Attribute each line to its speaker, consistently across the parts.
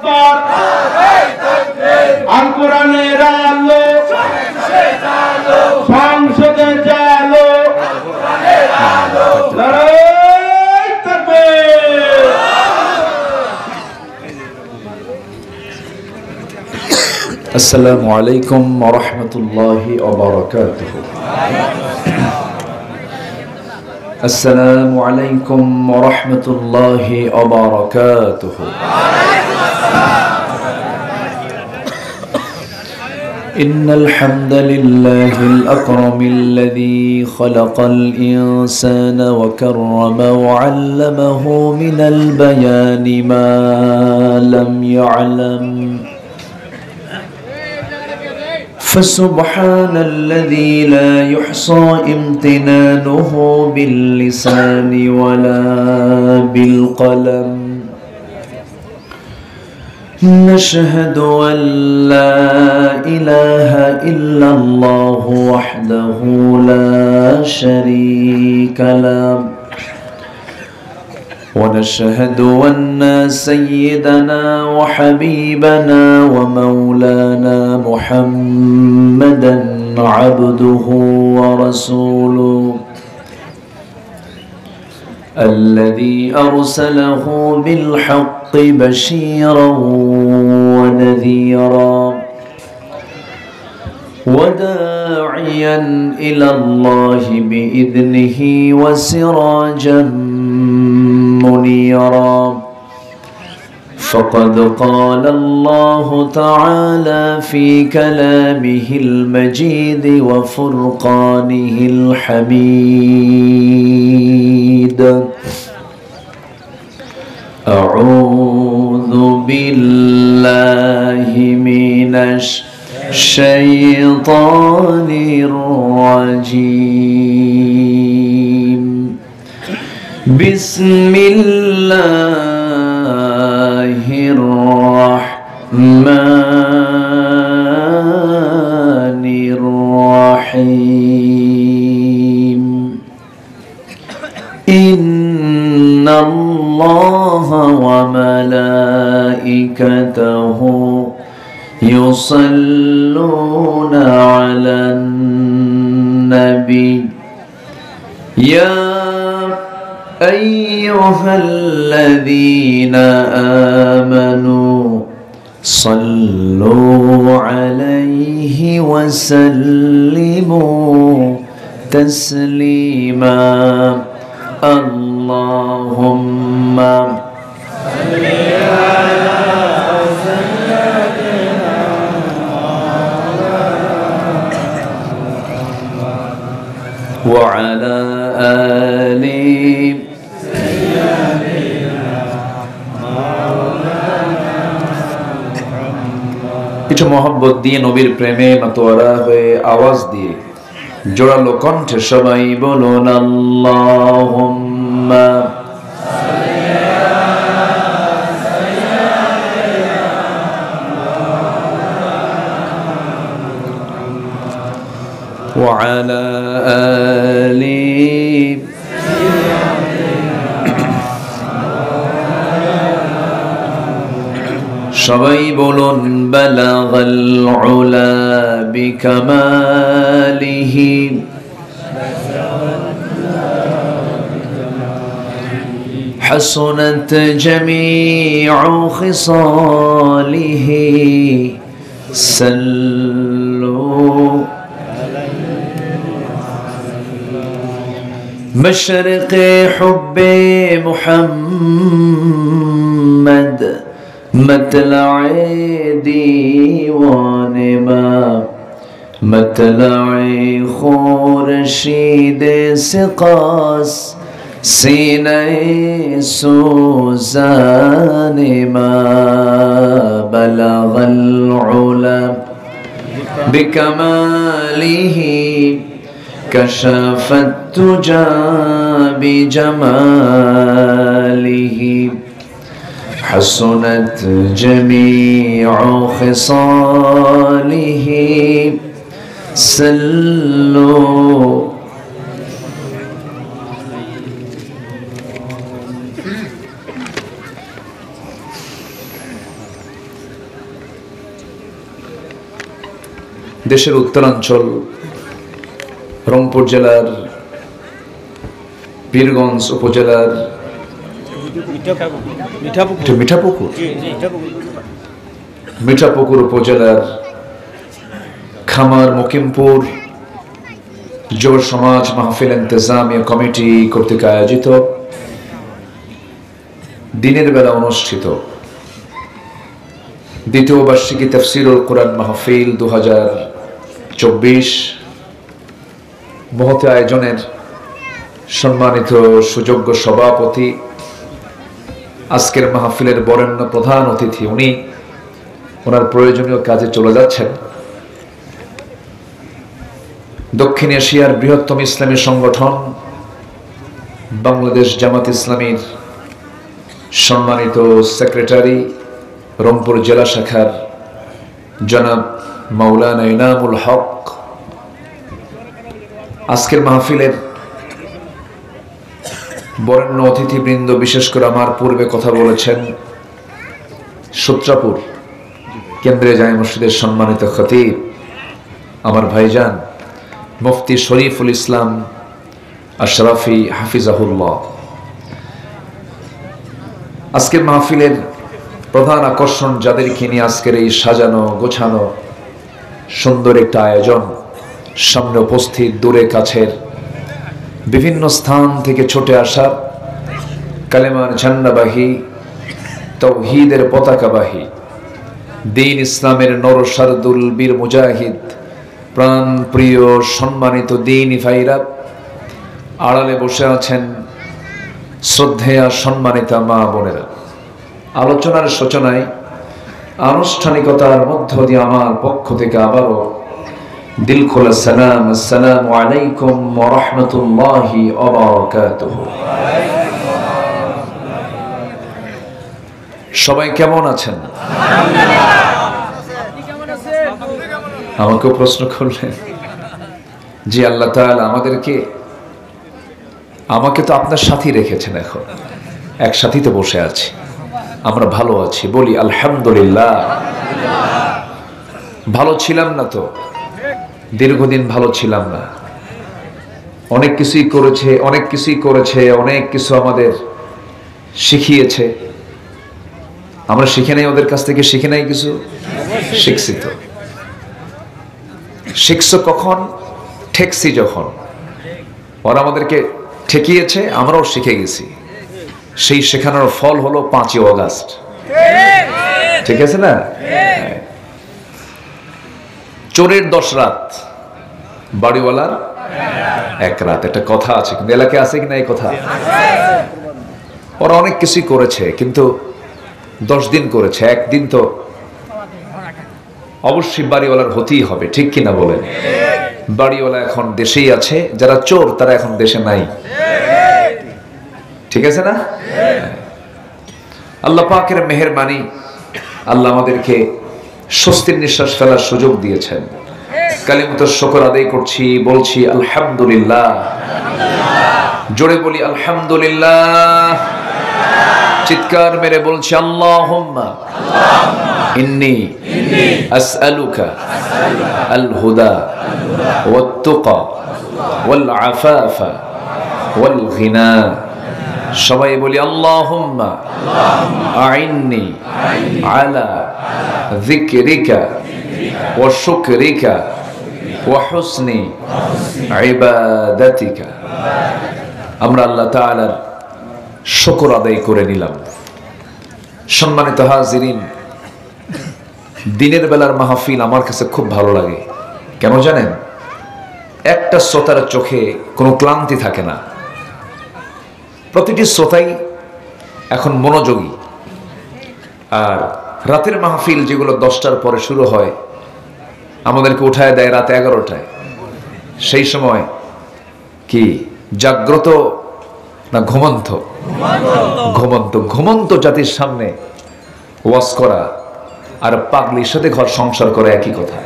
Speaker 1: আকবার আল কোরআনের আলো সংসদে চালো লড়াই তাকবীর
Speaker 2: السلام عليكم ورحمة الله وبركاته السلام عليكم ورحمة الله وبركاته إن الحمد لله الأكرم الذي خلق الإنسان وكرم وعلمه من البيان ما لم يعلم فسبحان الذي لا يحصى امتنانه باللسان ولا بالقلم نشهد أن لا إله إلا الله وحده لا شريك له ونشهد أن سيدنا وحبيبنا ومولانا محمدا عبده ورسوله الذي أرسله بالحق بشيرا ونذيرا وداعيا إلى الله بإذنه وسراجا منيرا فقد قال الله تعالى في كلامه المجيد وفرقانه الحميد أعوذ بالله من الشيطان الرجيم بسم الله الرحمن الرحيم إن الله وملائكته يصلون على النبي يا أيها الذين آمنوا صلوا عليه وسلموا تسليما اللهم صل على سيدنا وعلى آله একটু মহব্বত দিয়ে নবীর প্রেমে মাতোয়ারা হয়ে আওয়াজ দিয়ে জোরালো কণ্ঠে সবাই বলুন আল্লাহুম্মা وعلى آله সবাই বলুন বালাগাল উলা বিকামালিহি حسنت جميع خصاله صلوا مشرق حب محمد مطلع دیوان ما مطلع خورشید سقاس سینہ سوزان ما بلغ العلا بكماله كشف التجى بجماله حسنت جميع خصاله صلوا দেশের উত্তরাঞ্চল রংপুর জেলার পীরগঞ্জ উপজেলার মিঠাপুকুর উপজেলার খামার মুকিমপুর যুব সমাজ মাহফিল ইন্তেজামিয়া কমিটি কর্তৃক আয়োজিত দিনের বেলা অনুষ্ঠিত দ্বিতীয় বার্ষিকী তাফসীরুল কুরআন মাহফিল 2024 মহৎ আয়োজনের সম্মানিত সুযোগ্য সভাপতি, আজকের মাহফিলের বরেণ্য প্রধান অতিথি, উনি ওনার প্রয়োজনীয় কাজে চলে যাচ্ছেন। দক্ষিণ এশিয়ার বৃহত্তম ইসলামী সংগঠন বাংলাদেশ জামাত ইসলামীর সম্মানিত সেক্রেটারি, রংপুর জেলা শাখার জনাব মাওলানা ইনামুল হক, আজকের মাহফিলের বরেণ্য অতিথিবৃন্দ, বিশেষ করে আমার পূর্বে কথা বলেছেন সূত্রাপুর কেন্দ্রীয় জামে মসজিদের সম্মানিত খতিব আমার ভাইজান মুফতি শরীফুল ইসলাম আশরাফি হাফিজাহুল্লাহ। আজকের মাহফিলের প্রধান আকর্ষণ, যাদেরকে নিয়ে আজকের এই সাজানো গোছানো সুন্দর একটা আয়োজন, সামনে উপস্থিত দূরে কাছের বিভিন্ন স্থান থেকে ছুটে আসা কালেমার ঝান্ডাবাহী, তাওহীদের পতাকাবাহী, দ্বীন ইসলামের নরসারদুল বীর মুজাহিদ, প্রাণ প্রিয় সম্মানিত দ্বীনি ভাইরা, আড়ালে বসে আছেন শ্রদ্ধেয়া সম্মানিতা মা বোনেরা। আলোচনার সূচনায় আনুষ্ঠানিকতার মধ্য দিয়ে আমার পক্ষ থেকে আবারও দিল খোলা সালাম, আসসালামু আলাইকুম ওয়া রাহমাতুল্লাহি ওয়া বারাকাতুহু। সবাই কেমন আছেন? আমাকেও প্রশ্ন করলেন। জি, আল্লাহ তাআলা আমাকে তো আপনার সাথী রেখেছেন, এখন একসাথেই তো বসে আছি, আমরা ভালো আছি, বলি আলহামদুলিল্লাহ। ভালো ছিলাম না তো, দীর্ঘদিন ভালো ছিলাম না। অনেক কিছুই করেছে, অনেক কিছু আমাদের শিখিয়েছে। আমরা শিখে নাই ওদের কাছ থেকে, শিখে নাই কিছু, শিখছি তো। শিখছো কখন? ঠেকছি যখন। ওরা আমাদেরকে ঠেকিয়েছে, আমরাও শিখে গেছি। সেই শেখানোর ফল হলো 5ই অগাস্ট। ঠিক আছে না? চোরের 10 রাত, বাড়িওয়ালার 1 রাত, একটা কথা আছে, কিন্তু এলাকায় আছে কিনা এই কথা? ওরা অনেক কিছুই করেছে, কিন্তু 10 দিন করেছে, একদিন তো অবশ্যই বাড়িওয়ালার হতেই হবে, ঠিক কিনা বলেন? বাড়িওয়ালা এখন দেশেই আছে, যারা চোর তারা এখন দেশে নাই। ঠিক আছে না? আল্লাহ পাকের মেহেরবানি, আল্লাহ আমাদেরকে স্বস্তির নিঃশ্বাস ফেলার সুযোগ দিয়েছেন। কালিমাতুশ শুকর আদায় করছি, বলছি আলহামদুলিল্লাহ। জোরে বলি আলহামদুলিল্লাহ। চিৎকার মেরে বলছি আল্লাহুম্মা ইন্নী আসআলুকা আল হুদা ওয়াত তুকা ওয়াল আফাফা ওয়াল গিনা। সবাই বলি আল্লাহুম্মা আইন্নি আলা যিকরিকা ওয়া শুকরিকা ওয়া হুসনি ইবাদাতিকা। আমরা আল্লাহ তাআলার শুকর আদায় করে নিলাম। সম্মানিত হাজিরিন, দিনের বেলার মাহফিল আমার কাছে খুব ভালো লাগে। কেন জানেন? একটা শ্রোতার চোখে কোনো ক্লান্তি থাকে না। প্রতিটি শ্রোতাই এখন মনোযোগী। আর রাতের মাহফিল যেগুলো 10টার পরে শুরু হয়, আমাদেরকে উঠায় দেয় রাত 11টায়। সেই সময় কি জাগ্রত না ঘুমন্ত? ঘুমন্ত জাতির সামনে ওয়াজ করা আর পাগলির সাথে ঘর সংসার করা একই কথা,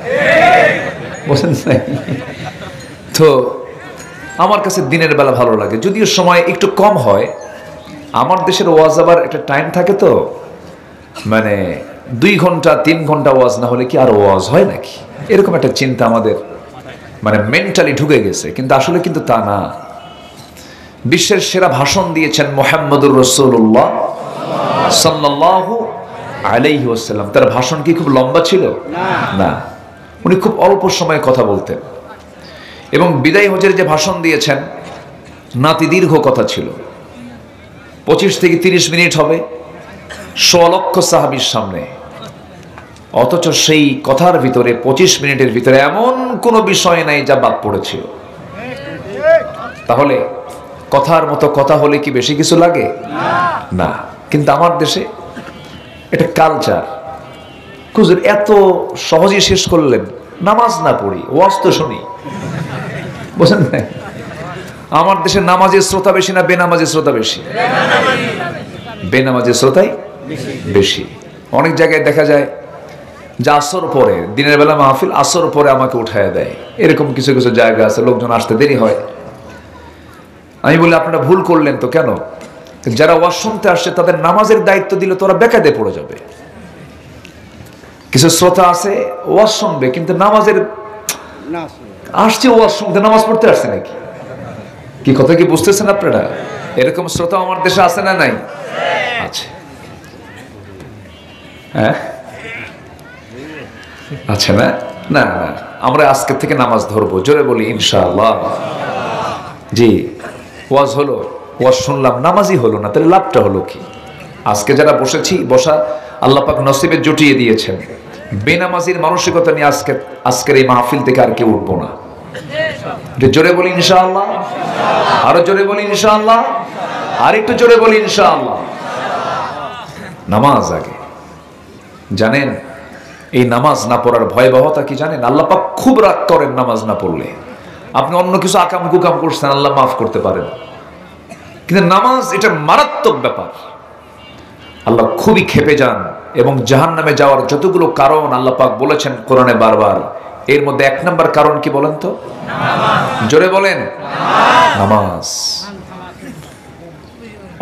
Speaker 2: বুঝেন? তো আমার কাছে দিনের বেলা ভালো লাগে, যদিও সময় একটু কম হয়। আমার দেশের ওয়াজ আবার একটা টাইম থাকে, তো মানে 2 ঘন্টা 3 ঘন্টা ওয়াজ না হলে কি আর ওয়াজ হয় নাকি, এরকম একটা চিন্তা আমাদের মানে মেন্টালি ঢুকে গেছে। কিন্তু আসলে কিন্তু তা না। বিশ্বের সেরা ভাষণ দিয়েছেন মুহাম্মদুর রাসূলুল্লাহ সাল্লাল্লাহু আলাইহি ওয়াসাল্লাম। তার ভাষণ কি খুব লম্বা ছিল? না, উনি খুব অল্প সময়ে কথা বলতেন। এবং বিদায় হজের যে ভাষণ দিয়েছেন নাতি দীর্ঘ কথা ছিল, 25 থেকে 30 মিনিট হবে, 100 লক্ষ সাহাবীর সামনে। অথচ সেই কথার ভিতরে 25 মিনিটের ভিতরে এমন কোনো বিষয় নাই যা বাদ পড়েছিল। তাহলে কথার মতো কথা হলে কি বেশি কিছু লাগে? না। কিন্তু আমার দেশে এটা কালচার, হুজুর এত সহজেই শেষ করলেন, নামাজ না পড়ি ওয়াজ তো শুনি, বুঝেন না? আমার দেশে নামাজের শ্রোতা বেশি না বেনামাজের শ্রোতা বেশি? বেনামাজের শ্রোতাই বেশি। অনেক জায়গায় দেখা যায় যে আসর পরে, দিনের বেলা মাহফিল, আসর পরে আমাকে উঠায় দেয়, এরকম কিছু কিছু জায়গা আছে, লোকজন আসতে দেরি হয়। আমি বলি আপনারা ভুল করলেন তো। কেন? যারা ওয়াজ শুনতে আসছে তাদের নামাজের দায়িত্ব দিলে তোরা বেকায়দে পড়ে যাবে। কিছু শ্রোতা আছে ওয়াজ শুনবে কিন্তু নামাজের, আসছে ওয়াজ শুনতে, নামাজ পড়তে আসছে নাকি? কি কথা কি বুঝতেছেন আপনারা? এরকম শ্রোতা আমার দেশে আছে না নাই? আছে। হ্যাঁ, আচ্ছা। না না না, আমরা আজকে থেকে নামাজ ধরবো, জোরে বলি ইনশাআল্লাহ। জি, ওয়াজ হলো, ওয়াজ শুনলাম, নামাজই হলো না, তাহলে লাভটা হলো কি? আজকে যারা বসেছি, বসা আল্লাহ পাক নসিবে জুটিয়ে দিয়েছেন। বেনামাজির মানসিকতা নিয়ে আজকের এই মাহফিল থেকে আর কেউ উঠবো না। জোরে বলি ইনশাআল্লাহ, আরো জোরে বলি ইনশাআল্লাহ, আর একটু জোরে বলি ইনশাআল্লাহ। নামাজ আগে। জানেন এই নামাজ না পড়ার ভয়াবহতা কি জানেন? আল্লাহ পাক খুব রাগ করেন নামাজ না পড়লে। আপনি অন্য কিছু আকাম কুকাম করছেন, আল্লাহ মাফ করতে পারেন, কিন্তু নামাজ এটা মারাত্মক ব্যাপার। আল্লাহ খুবই ক্ষেপে যান। এবং জাহান্নামে যাওয়ার যতগুলো কারণ আল্লাহ পাক বলেছেন কোরআনে বারবার, এর মধ্যে 1 নম্বর কারণ কি বলেন তো? জোরে বলেন, নামাজ।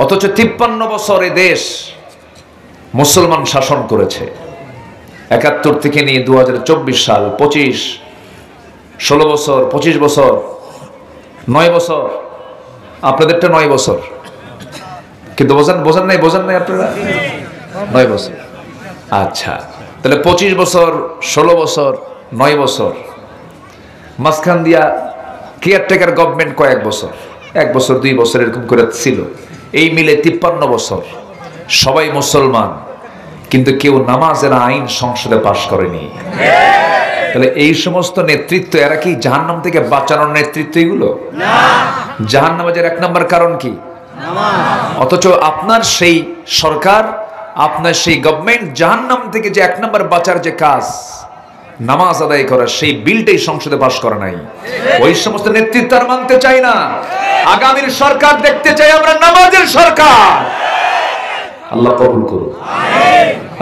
Speaker 2: অথচ 53 বছর এ দেশ মুসলমান শাসন করেছে। 71 থেকে নিয়ে 2024 সাল, 16 বছর, 25 বছর, 9 বছর। আপনাদেরটা 9 বছর, কিন্তু বোঝেন নাই আপনারা? 9 বছর। আচ্ছা, তাহলে 25 বছর, 16 বছর, 9 বছর, মাঝখান দিয়া কেয়ারটেকার গভর্নমেন্ট কয়েক বছর, 1 বছর 2 বছর এরকম করে ছিল। এই মিলে 53 বছর। সবাই মুসলমান, কিন্তু কেউ নামাজের আইন সংসদে পাশ করেনি। তাহলে এই সমস্ত নেতৃত্ব, এরা কি জাহান্নাম থেকে বাঁচানোর নেতৃত্ব? এগুলো না। জাহান্নামের 1 নম্বর কারণ কি? নামাজ। অথচ আপনার সেই সরকার, আপনার সেই গভর্নমেন্ট জাহান্নাম থেকে যে 1 নম্বর বাঁচার যে কাজ, নামাজ আদায় করা, সেই বিলটাই সংসদে পাশ করা নাই। ওই সমস্ত নেতৃত্ব আর মানতে চাই না। আগামীর সরকার দেখতে চাই আমরা নামাজের সরকার। আল্লাহ কবুল করুন,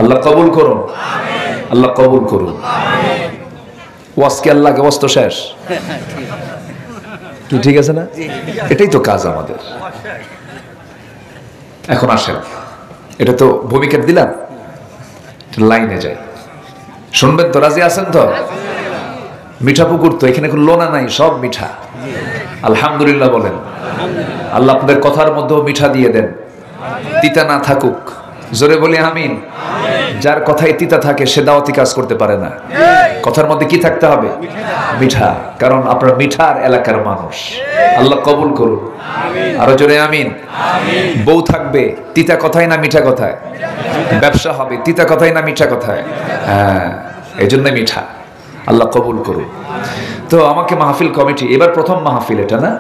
Speaker 2: আল্লাহ কবুল করুন, আল্লাহ কবুল করুন। ওয়াজকে আল্লাহকে ওয়াজ তো শেষ, কি ঠিক আছে না? এটাই তো কাজ আমাদের। এখন আসেন, এটা তো ভূমিকা দিলাম, লাইনে যাই, শুনবেন তো? রাজি আছেন তো? মিঠা পুকুর তো, এখানে কোনো লোনা নাই, সব মিঠা। আলহামদুলিল্লাহ বলেন। আল্লাহ আপনাদের কথার মধ্যেও মিঠা দিয়ে দেন, তিতা না থাকুক। জোরে বলি আমিন। যার কথায় তিতা থাকে সে দাওয়াতি কাজ করতে পারে না। কথার মধ্যে কি থাকতে হবে? মিঠা। কারণ আপনারা মিঠার এলাকার মানুষ। আল্লাহ কবুল করুন, আরো জোরে আমিন। বউ থাকবে তিতা কথায় না মিঠা কথায়? ব্যবসা হবে তিতা কথায় না মিঠা কথায়? হ্যাঁ, এই জন্য মিঠা। আল্লাহ কবুল করুন। তো আমাকে মাহফিল কমিটি, এবার প্রথম মাহফিল এটা না?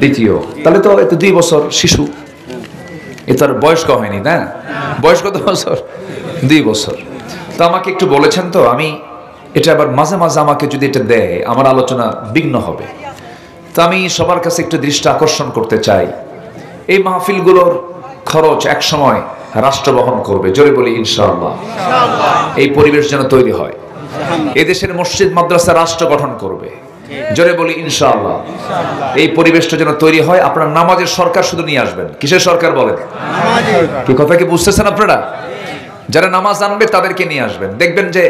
Speaker 2: দ্বিতীয়। তাহলে তো এত 2 বছর শিশু, এ তো আর বয়স্ক হয়নি না? বয়স কত বছর? 2 বছর। তো আমাকে একটু বলেছেন তো, আমি এটা আবার মাঝে মাঝে আমাকে যদি এটা দেয় আমার আলোচনা বিঘ্ন হবে। তো আমি সবার কাছে একটু দৃষ্টি আকর্ষণ করতে চাই, এই মাহফিলগুলোর খরচ এক সময় রাষ্ট্র বহন করবে। জোরে বলি ইনশাআল্লাহ। এই পরিবেশ যেন তৈরি হয়। এদেশের মসজিদ মাদ্রাসা রাষ্ট্র গঠন করবে। জোরে বলি ইনশাআল্লাহ। এই পরিবেশটা যেন তৈরি হয়। আপনারা নামাজের সরকার শুধু নিয়ে আসবেন। কিসের সরকার বলেন? কি কথা কি বুঝতেছেন আপনারা? যারা নামাজ আনবে তাদেরকে নিয়ে আসবেন, দেখবেন যে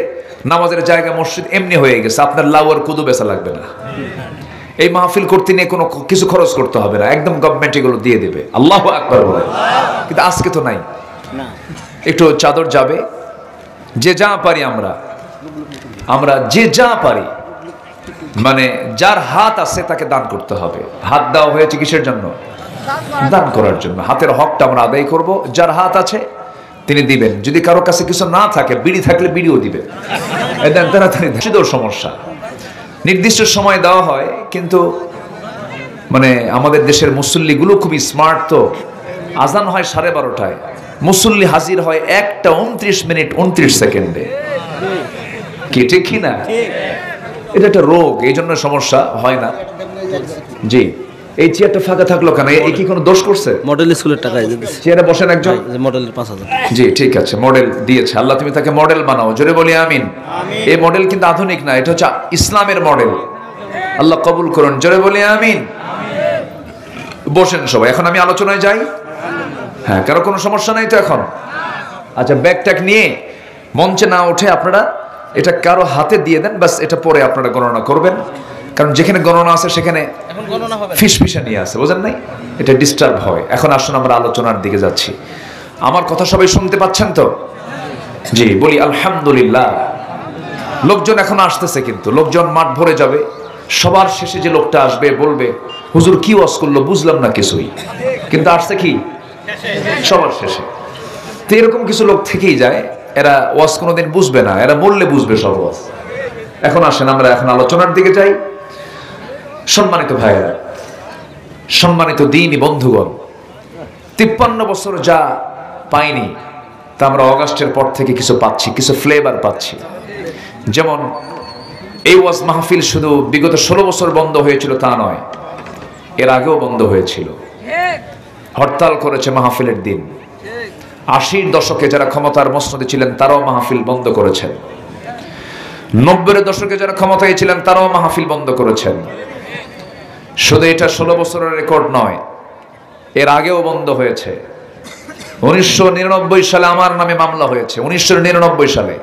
Speaker 2: নামাজের জায়গা মসজিদ এমনি হয়ে গেছে, আপনার লাউ আর কুদু বেচা লাগবে না। এই মাহফিল করতে নিয়ে কোনো কিছু খরচ করতে হবে না, একদম গভর্নমেন্ট এগুলো দিয়ে দেবে। আল্লাহু আকবার বলে। কিন্তু আজকে তো নাই। একটু চাদর যাবে, যে যা পারি আমরা যে যা পারি, মানে যার হাত আছে তাকে দান করতে হবে। হাত দেওয়া হয়েছে কিসের জন্য? দান করার জন্য। হাতের হকটা আমরা আদায় করব। যার হাত আছে তিনি দিবেন। যদি কারো কাছে কিছু না থাকে, বিড়ি থাকলে বিড়িও দিবেন। দেন তাড়াতাড়ি। সমস্যা নির্দিষ্ট সময় দেওয়া হয়, কিন্তু মানে আমাদের দেশের মুসল্লিগুলো খুবই স্মার্ট। তো আজান হয় 12:30টায়, মুসল্লি হাজির হয় 1:29:29 কি ঠিক কি না? এটা একটা রোগ, এই জন্য সমস্যা হয় না। জি, এই চেয়ারটা ফাঁকা থাকলো কেন? এই কি কোনো দোষ করছে?
Speaker 3: মডেল স্কুলের টাকা
Speaker 2: চেয়ারে বসেন একজন।
Speaker 3: মডেলের 5,000।
Speaker 2: জি ঠিক আছে, মডেল দিয়েছে আল্লাহ, তুমি তাকে মডেল বানাও। জোরে বলি আমিন। এই মডেল কিন্তু আধুনিক না, এটা হচ্ছে ইসলামের মডেল। আল্লাহ কবুল করুন। জোরে বলি আমিন। বসেন সবাই। এখন আমি আলোচনায় যাই। হ্যাঁ, কারো কোনো সমস্যা নাই তো এখন? আচ্ছা, ব্যাগ ট্যাগ নিয়ে মঞ্চে না উঠে আপনারা এটা কারো হাতে দিয়ে দেন, বাস। এটা পরে আপনারা গণনা করবেন, কারণ যেখানে গণনা আছে সেখানে ফিসফিসানি আছে, বোঝেন নাই? এটা ডিস্টার্ব হয়। এখন আসুন আমরা আলোচনার দিকে যাচ্ছি। আমার কথা সবাই শুনতে পাচ্ছেন তো? জি, বলি আলহামদুলিল্লাহ। লোকজন এখন আসতেছে, কিন্তু লোকজন মাঠ ভরে যাবে। সবার শেষে যে লোকটা আসবে বলবে, হুজুর কি ওয়াজ করলো, বুঝলাম না কিছুই, কিন্তু আসছে কি সবার শেষে। তো এরকম কিছু লোক থেকেই যায়, এরা ওয়াজ কোনোদিন বুঝবে না, এরা বললে বুঝবে সব ওয়াজ। এখন আসেন আমরা এখন আলোচনার দিকে যাই। সম্মানিত ভাইয়েরা, সম্মানিত দ্বীনি বন্ধুগণ, 53 বছর যা পাইনি তা আমরা অগাস্টের পর থেকে কিছু পাচ্ছি, কিছু ফ্লেভার পাচ্ছি। যেমন এই ওয়াজ মাহফিল শুধু বিগত 16 বছর বন্ধ হয়েছিল তা নয়, এর আগেও বন্ধ হয়েছিল। হরতাল করেছে মাহফিলের দিন। 80-র দশকে যারা ক্ষমতার মসনদে ছিলেন তারাও মাহফিল বন্ধ করেছেন। 90-এর দশকে যারা ক্ষমতায় ছিলেন তারাও মাহফিল বন্ধ করেছেন। শুধু এটা 16 বছরের রেকর্ড নয়, এর আগেও বন্ধ হয়েছে। 1999 সালে আমার নামে মামলা হয়েছে, 1999 সালে।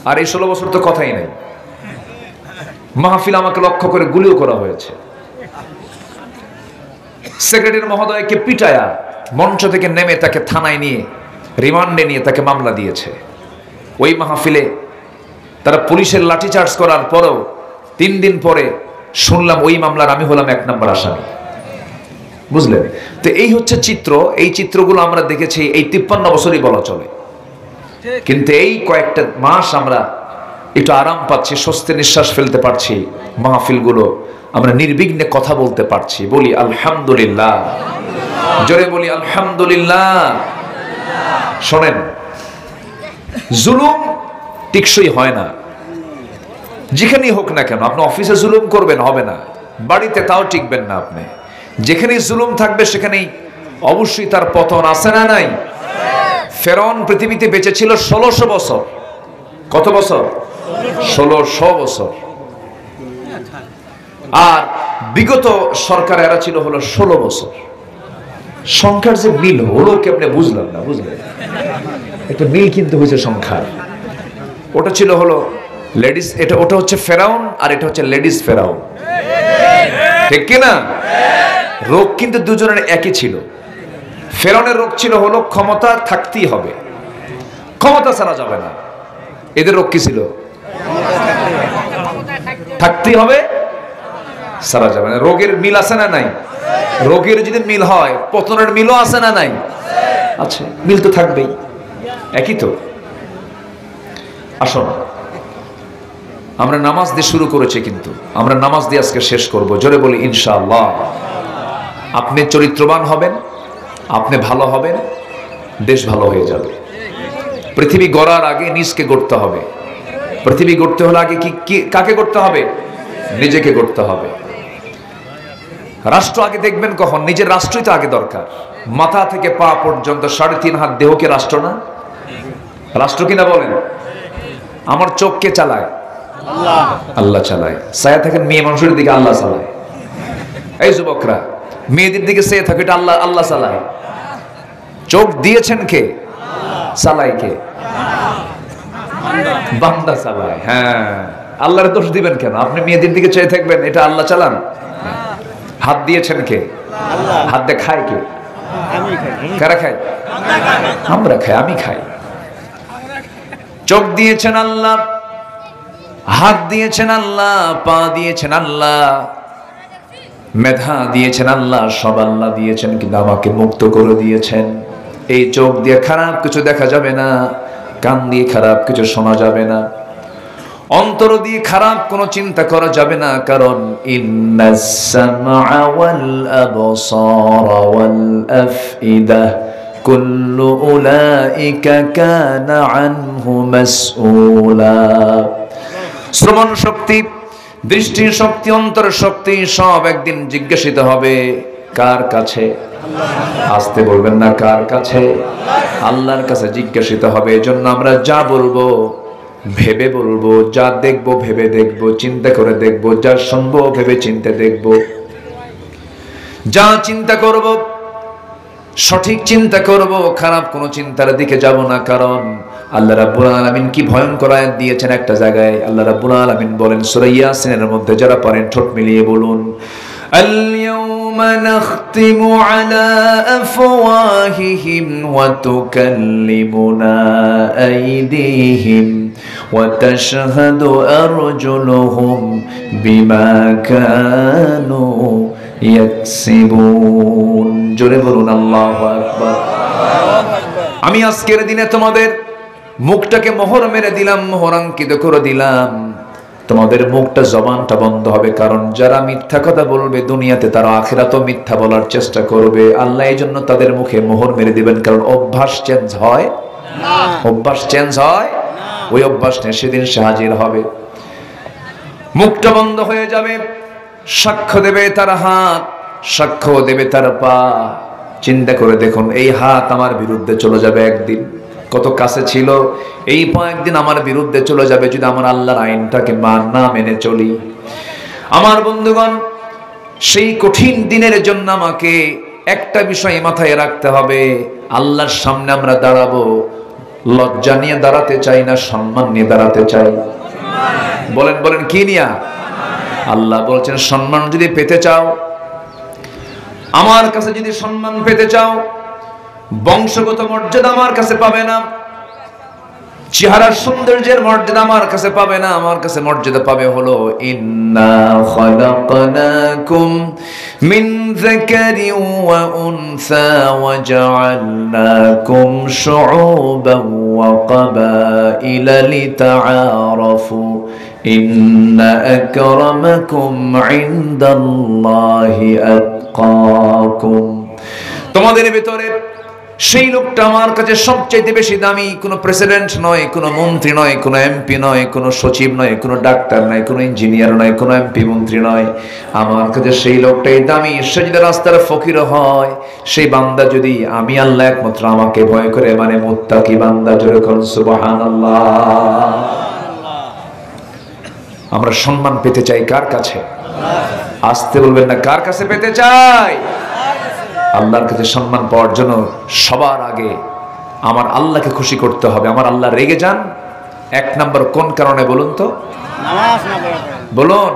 Speaker 2: আর এই 16 বছর তো কথাই নেই। মাহফিল আমাকে লক্ষ্য করে গুলিও করা হয়েছে। সেক্রেটারি মহোদয়কে পিটায়া মঞ্চ থেকে নেমে তাকে থানায় নিয়ে রিমান্ডে নিয়ে তাকে মামলা দিয়েছে। ওই মাহফিলে তারা পুলিশের লাঠিচার্জ করার পরেও 3 দিন পরে শুনলাম ওই মামলার আমি হলাম 1 নম্বর আসামি। বুঝলেন তো? এই হচ্ছে চিত্র। এই চিত্রগুলো আমরা দেখেছি এই 53 বছরই বলা চলে। কিন্তু এই কয়েকটা মাস আমরা একটু আরাম পাচ্ছি, স্বস্তি নিঃশ্বাস ফেলতে পারছি। মাহফিলগুলো আমরা নির্বিঘ্নে কথা বলতে পারছি। বলি আলহামদুলিল্লাহ। জোরে বলি আলহামদুলিল্লাহ। শোনেন, জুলুম টিকসই হয় না, যেখানেই হোক না কেন। আপনি অফিসে জুলুম করবেন, হবে না। বাড়িতে তাও টিকবেন না আপনি। যেখানেই জুলুম থাকবে সেখানেই অবশ্যই তার পতন আছে না নাই? ফেরাউন পৃথিবীতে বেঁচে ছিল 1600 বছর। কত বছর? 1600 বছর। আর বিগত সরকার এরা ছিল হলো 16 বছর। সংখ্যার যে মিল হলো কেমনে বুঝলাম না। বুঝলেন? একটা মিল কিন্তু হয়েছে সংখ্যার। ওটা ছিল হলো লেডিস, ওটা হচ্ছে ফেরাউন, আর এটা হচ্ছে লেডিস ফেরাউন। ঠিক কিনা? রোগ কিন্তু দুজনের একই ছিল। ফেরাউনের রোগ ছিল হলো ক্ষমতা থাকতেই হবে, ক্ষমতা ছাড়া যাবে না। এদের রোগ কি ছিল? থাকতেই হবে, ছাড়া যাবে না। রোগের মিল আছে না নাই? রোগের যদি মিল হয়, পতনের মিলও আছে না নাই? আছে, মিল তো থাকবেই, একই তো। আসুন, আমরা নামাজ দিয়ে শুরু করেছি, কিন্তু আমরা নামাজ দিয়ে আজকে শেষ করব। জোরে বলি ইনশাআল্লাহ। আপনি চরিত্রবান হবেন, আপনি ভালো হবেন, দেশ ভালো হয়ে যাবে। পৃথিবী গড়ার আগে নিজকে গড়তে হবে। পৃথিবী গড়তে হলে আগে কি কাকে গড়তে হবে? নিজেকে গড়তে হবে। রাষ্ট্র আগে দেখবেন কখন? নিজের রাষ্ট্রই তো আগে দরকার। মাথা থেকে পা পর্যন্ত 3.5 হাত দেহকে রাষ্ট্র না? রাষ্ট্র কিনা বলেন? আমার চোখকে চালায় আল্লাহ চালায়। ছায়া থাকেন মেয়ে মানুষের দিকে, আল্লাহ চালায়। এই যুবকরা, মেয়েদের দিকে চেয়ে থাকে, এটা আল্লাহ চালায়। চোখ দিয়েছেন কে? চালায় কে? বান্দা চালায়। হ্যাঁ, আল্লাহর দোষ দিবেন কেন? আপনি মেয়েদের দিকে চেয়ে থাকবেন এটা আল্লাহ চালান? হাত দিয়েছেন কে? হাত দিয়ে খায় কে? কারা খায়? আমরা খাই, আমি খাই। চোখ দিয়েছেন আল্লাহ, হাত দিয়েছেন আল্লাহ, পা দিয়েছেন আল্লাহ, মেধা দিয়েছেন আল্লাহ, সব আল্লাহ দিয়েছেন, কিন্তু আমাকে মুক্ত করে দিয়েছেন। এই চোখ দিয়ে খারাপ কিছু দেখা যাবে না, কান দিয়ে খারাপ কিছু শোনা যাবে না, অন্তর দিয়ে খারাপ কোনো চিন্তা করা যাবে না, কারণ ইন্নাস সামআ ওয়াল আবসারা ওয়াল আফইদা কুল্লু উলাইকা কানা আনহু মাসউলা। শ্রবণ শক্তি, দৃষ্টি শক্তি, অন্তর শক্তি সব একদিন জিজ্ঞাসিত হবে কার কাছে? আসতে বলবেন না, কার কাছে? আল্লাহর কাছে জিজ্ঞাসিত হবে। এজন্য আমরা যা বলবো ভেবে বলবো, যা দেখবো ভেবে দেখবো, চিন্তা করে দেখবো, যা শুনবো ভেবে চিন্তে দেখবো, যা চিন্তা করব সঠিক চিন্তা করব, খারাপ কোনো চিন্তার দিকে যাব না। কারণ আল্লাহ রাব্বুল আলামিন কি ভয়ঙ্কর আয়াত দিয়েছেন একটা জায়গায়। আল্লাহ রাব্বুল আলামিন বলেন সূরা ইয়াসিনের মধ্যে, যারা পারেন ঠোঁট মিলিয়ে বলুন, আল-ইয়াওমা নাখতিমু আলা আফওয়াহিহিম ওয়া তুকাল্লিমুনা আইদিহিম ওয়া তাশহাদু আরজুলুহুম বিমা কানু ইয়াকসিবুন। জোরে বলুন আল্লাহু আকবার। আমি আজকের দিনে তোমাদের মুখটাকে মোহর মেরে দিলাম, মোহরাঙ্কিত করে দিলাম। তোমাদের মুখটা, জবানটা বন্ধ হবে, কারণ যারা মিথ্যা কথা বলবে দুনিয়াতে তারা আখিরাতেও মিথ্যা বলার চেষ্টা করবে। আল্লাহ এই জন্য তাদের মুখে মোহর মেরে দিবেন, কারণ অভ্যাস চেঞ্জ হয় না। অভ্যাস চেঞ্জ হয় না, ওই অভ্যাস নিয়ে সেদিন সে হাজির হবে। মুখটা বন্ধ হয়ে যাবে, সাক্ষ্য দেবে তার হাত, সাক্ষ্য দেবে তার পা। চিন্তা করে দেখুন, এই হাত আমার বিরুদ্ধে চলে যাবে একদিন, কত কাছে ছিল, এই পা একদিন আমার বিরুদ্ধে চলে যাবে যদি আমার আল্লাহর আইনটাকে না মেনে চলি। আমার বন্ধুগণ, সেই কঠিন দিনের জন্য আমাকে একটা বিষয় মাথায় রাখতে হবে, আল্লাহর সামনে আমরা দাঁড়াবো, লজ্জা নিয়ে দাঁড়াতে চাই না, সম্মান নিয়ে দাঁড়াতে চাই। বলেন বলেন, কি নিয়া? আল্লাহ বলছেন সম্মান যদি পেতে চাও, আমার কাছে যদি সম্মান পেতে চাও, বংশগত মর্যাদা আমার কাছে পাবে না, চেহারার সৌন্দর্যের মর্যাদা আমার কাছে পাবে না। আমার কাছে মর্যাদা পাবে হলো ইন্না খালাকনাকুম মিন যাকারিন ওয়া উনসা ওয়া জাআলনাকুম শুউবান ওয়া ক্বাবাইলা লিতাআরাফু ইন্না আকরামাকুম ইনদাল্লাহি আতকাকুম। তোমাদের ভিতরে সেই লোকটা আমার কাছে সবচাইতে বেশি দামি, কোনো প্রেসিডেন্ট নয়, কোনো মন্ত্রী নয়, কোনো এমপি নয়, কোনো সচিব নয়, কোনো ডাক্তার নয়, কোনো ইঞ্জিনিয়ার নয়, কোনো এমপি মন্ত্রী নয়। আমার কাছে সেই লোকটাই দামি। সে যদি রাস্তার ফকির হয়, সেই বান্দা যদি আমি আল্লাহ একমাত্র আমাকে ভয় করে, মানে মুত্তাকি বান্দা। জোরে বলুন সুবহানাল্লাহ। আমরা সম্মান পেতে চাই কার কাছে? আসতে বলবেন না, কার কাছে পেতে চাই? আল্লাহর কাছে সম্মান পাওয়ার জন্য সবার আগে আমার আল্লাহকে খুশি করতে হবে। আমার আল্লাহ রেগে যান এক নাম্বার কোন কারণে বলুন তো? বলুন,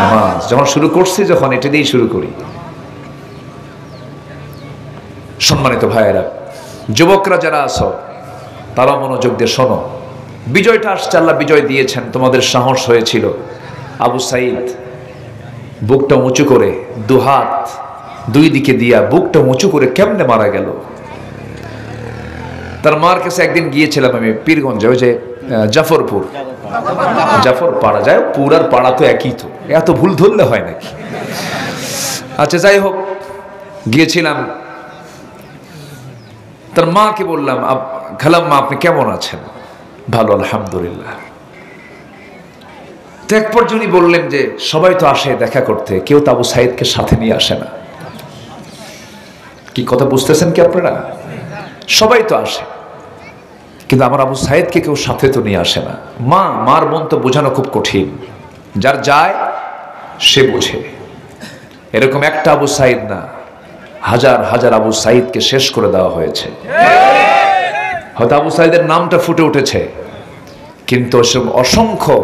Speaker 2: নামাজ যখন শুরু করছি, যখন এটা দিয়েই শুরু করি। সম্মানিত ভাইয়েরা, যুবকরা যারা আছো তারা মনোযোগ দিয়ে শোনো। বিজয়টা আসছে, আল্লাহ বিজয় দিয়েছেন, তোমাদের সাহস হয়েছিল। আবু সাইদ বুকটা উঁচু করে, দুহাত দুই দিকে দিয়া বুকটা উঁচু করে কেমনে মারা গেল? তার মার কাছে একদিন গিয়েছিলাম আমি, পীরগঞ্জে, ওই যে জাফরপুর, জাফর পাড়া, যায় পুরার পাড়া তো একই, তো এত ভুল ধরলে হয় নাকি? আচ্ছা, যাই হোক, গিয়েছিলাম। তার মাকে বললাম, খালাম্মা আপনি কেমন আছেন? ভালো, আলহামদুলিল্লাহ। তো এক পর্যন্ত বললেন যে সবাই তো আসে দেখা করতে, কেউ তো আবু সাইদকে সাথে নিয়ে আসে না। কি কথা বুঝতেছেন কি আপনারা? সবাই তো আসে, কিন্তু আমার আবু সাইদকে কেউ সাথে তো নিয়ে আসে না। মার মন তো বোঝানো খুব কঠিন, যার যায় সে বোঝে। এরকম একটা আবু সাইদ না, হাজার হাজার আবু সাইদকে শেষ করে দেওয়া হয়েছে। হয়তো আবু সাইদের নামটা ফুটে উঠেছে, কিন্তু সব অসংখ্য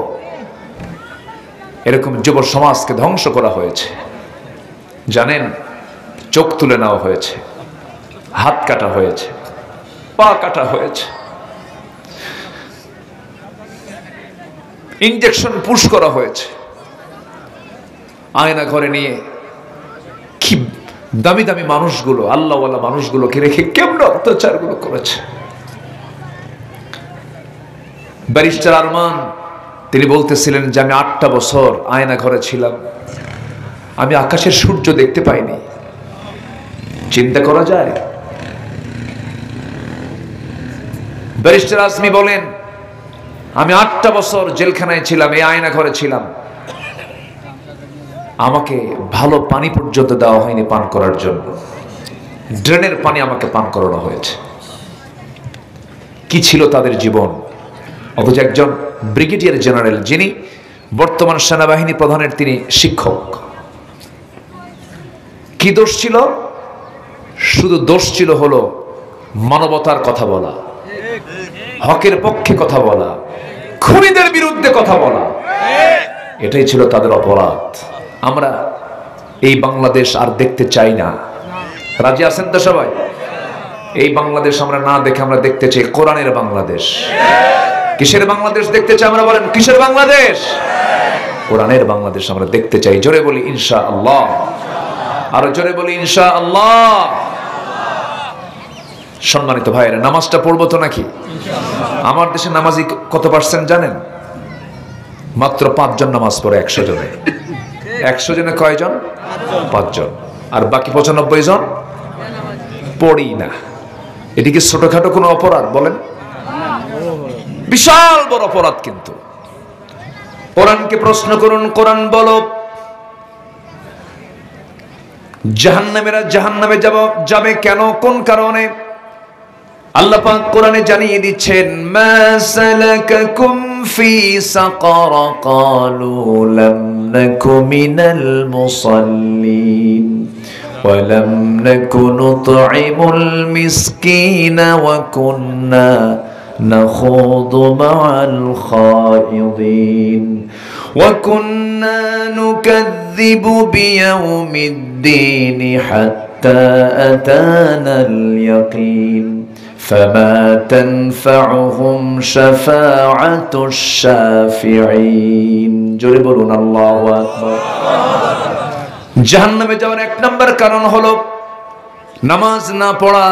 Speaker 2: এরকম যুব সমাজকে ধ্বংস করা হয়েছে। জানেন, চোখ তুলে নেওয়া হয়েছে, হাত কাটা হয়েছে, পা কাটা হয়েছে, ইনজেকশন পুশ করা হয়েছে। আয়না ঘরে নিয়ে কি দামি দামি মানুষগুলো, আল্লাহওয়ালা মানুষগুলোকে রেখে কেমন অত্যাচারগুলো করেছে। ব্যারিস্টার আরমান তিনি বলতেছিলেন যে আমি 8টা বছর আয়না ঘরে ছিলাম, আমি আকাশের সূর্য দেখতে পাইনি। চিন্তা করা যায়? ব্যারিস্টার আজমি বলেন আমি 8টা বছর জেলখানায় ছিলাম, এই আয়না ঘরে ছিলাম, আমাকে ভালো পানি পর্যন্ত দেওয়া হয়নি পান করার জন্য, ড্রেনের পানি আমাকে পান করানো হয়েছে। কি ছিল তাদের জীবন! অথচ একজন ব্রিগেডিয়ার জেনারেল, যিনি বর্তমান সেনাবাহিনী প্রধানের, তিনি শিক্ষক। কি দোষ ছিল? শুধু দোষ ছিল হলো মানবতার কথা বলা, হকের পক্ষে কথা বলা, খুনিদের বিরুদ্ধে কথা বলা। এটাই ছিল তাদের অপরাধ। আমরা এই বাংলাদেশ আর দেখতে চাই না। রাজি আছেন তো সবাই? এই বাংলাদেশ আমরা না দেখে আমরা দেখতে চাই কোরআনের বাংলাদেশ। কিসের বাংলাদেশ দেখতে চাই আমরা? বলেন, কিসের বাংলাদেশ? কোরআনের বাংলাদেশ আমরা দেখতে চাই। জোরে বলি ইনশাআল্লাহ, আরো জোরে বলি ইনশাআল্লাহ। সম্মানিত ভাইয়েরা, নামাজটা পড়বো তো নাকি? আমার দেশে নামাজি কত পার্সেন্ট জানেন? মাত্র 5 জন নামাজ পড়ে 100 জনে। 100 জনে কয়জন? 5 জন। আর বাকি 95 জন পড়ি না। এটি কি ছোটখাটো কোনো অপরাধ? বলেন, বিশাল বড় অপরাধ। কিন্তু কোরআনকে প্রশ্ন করুন, কোরআন বলো জাহান্নামীরা জাহান্নামে যাবে কেন, কোন কারণে? আল্লাহ পাক কোরআনে জানিয়ে দিচ্ছেন, মা সালাকাকুম ফি সাকার ক্বালু লাম নাকু মিনাল মুসাল্লিন ওয়া লাম নাকু নুতঈমুল মিসকিনা ওয়া কুন্না নাখুদু মা'আল খায়িদিন ওয়া কুন্না নুকাযযিবু বিয়াউমিদ্দিন হাত্তা আতানাল ইয়াকিন فما تنفعهم شفاعة الشافعين জোরে বলুন আল্লাহু আকবার। জাহান্নামে যাওয়ার 1 নম্বর কারণ হলো নামাজ না পড়া,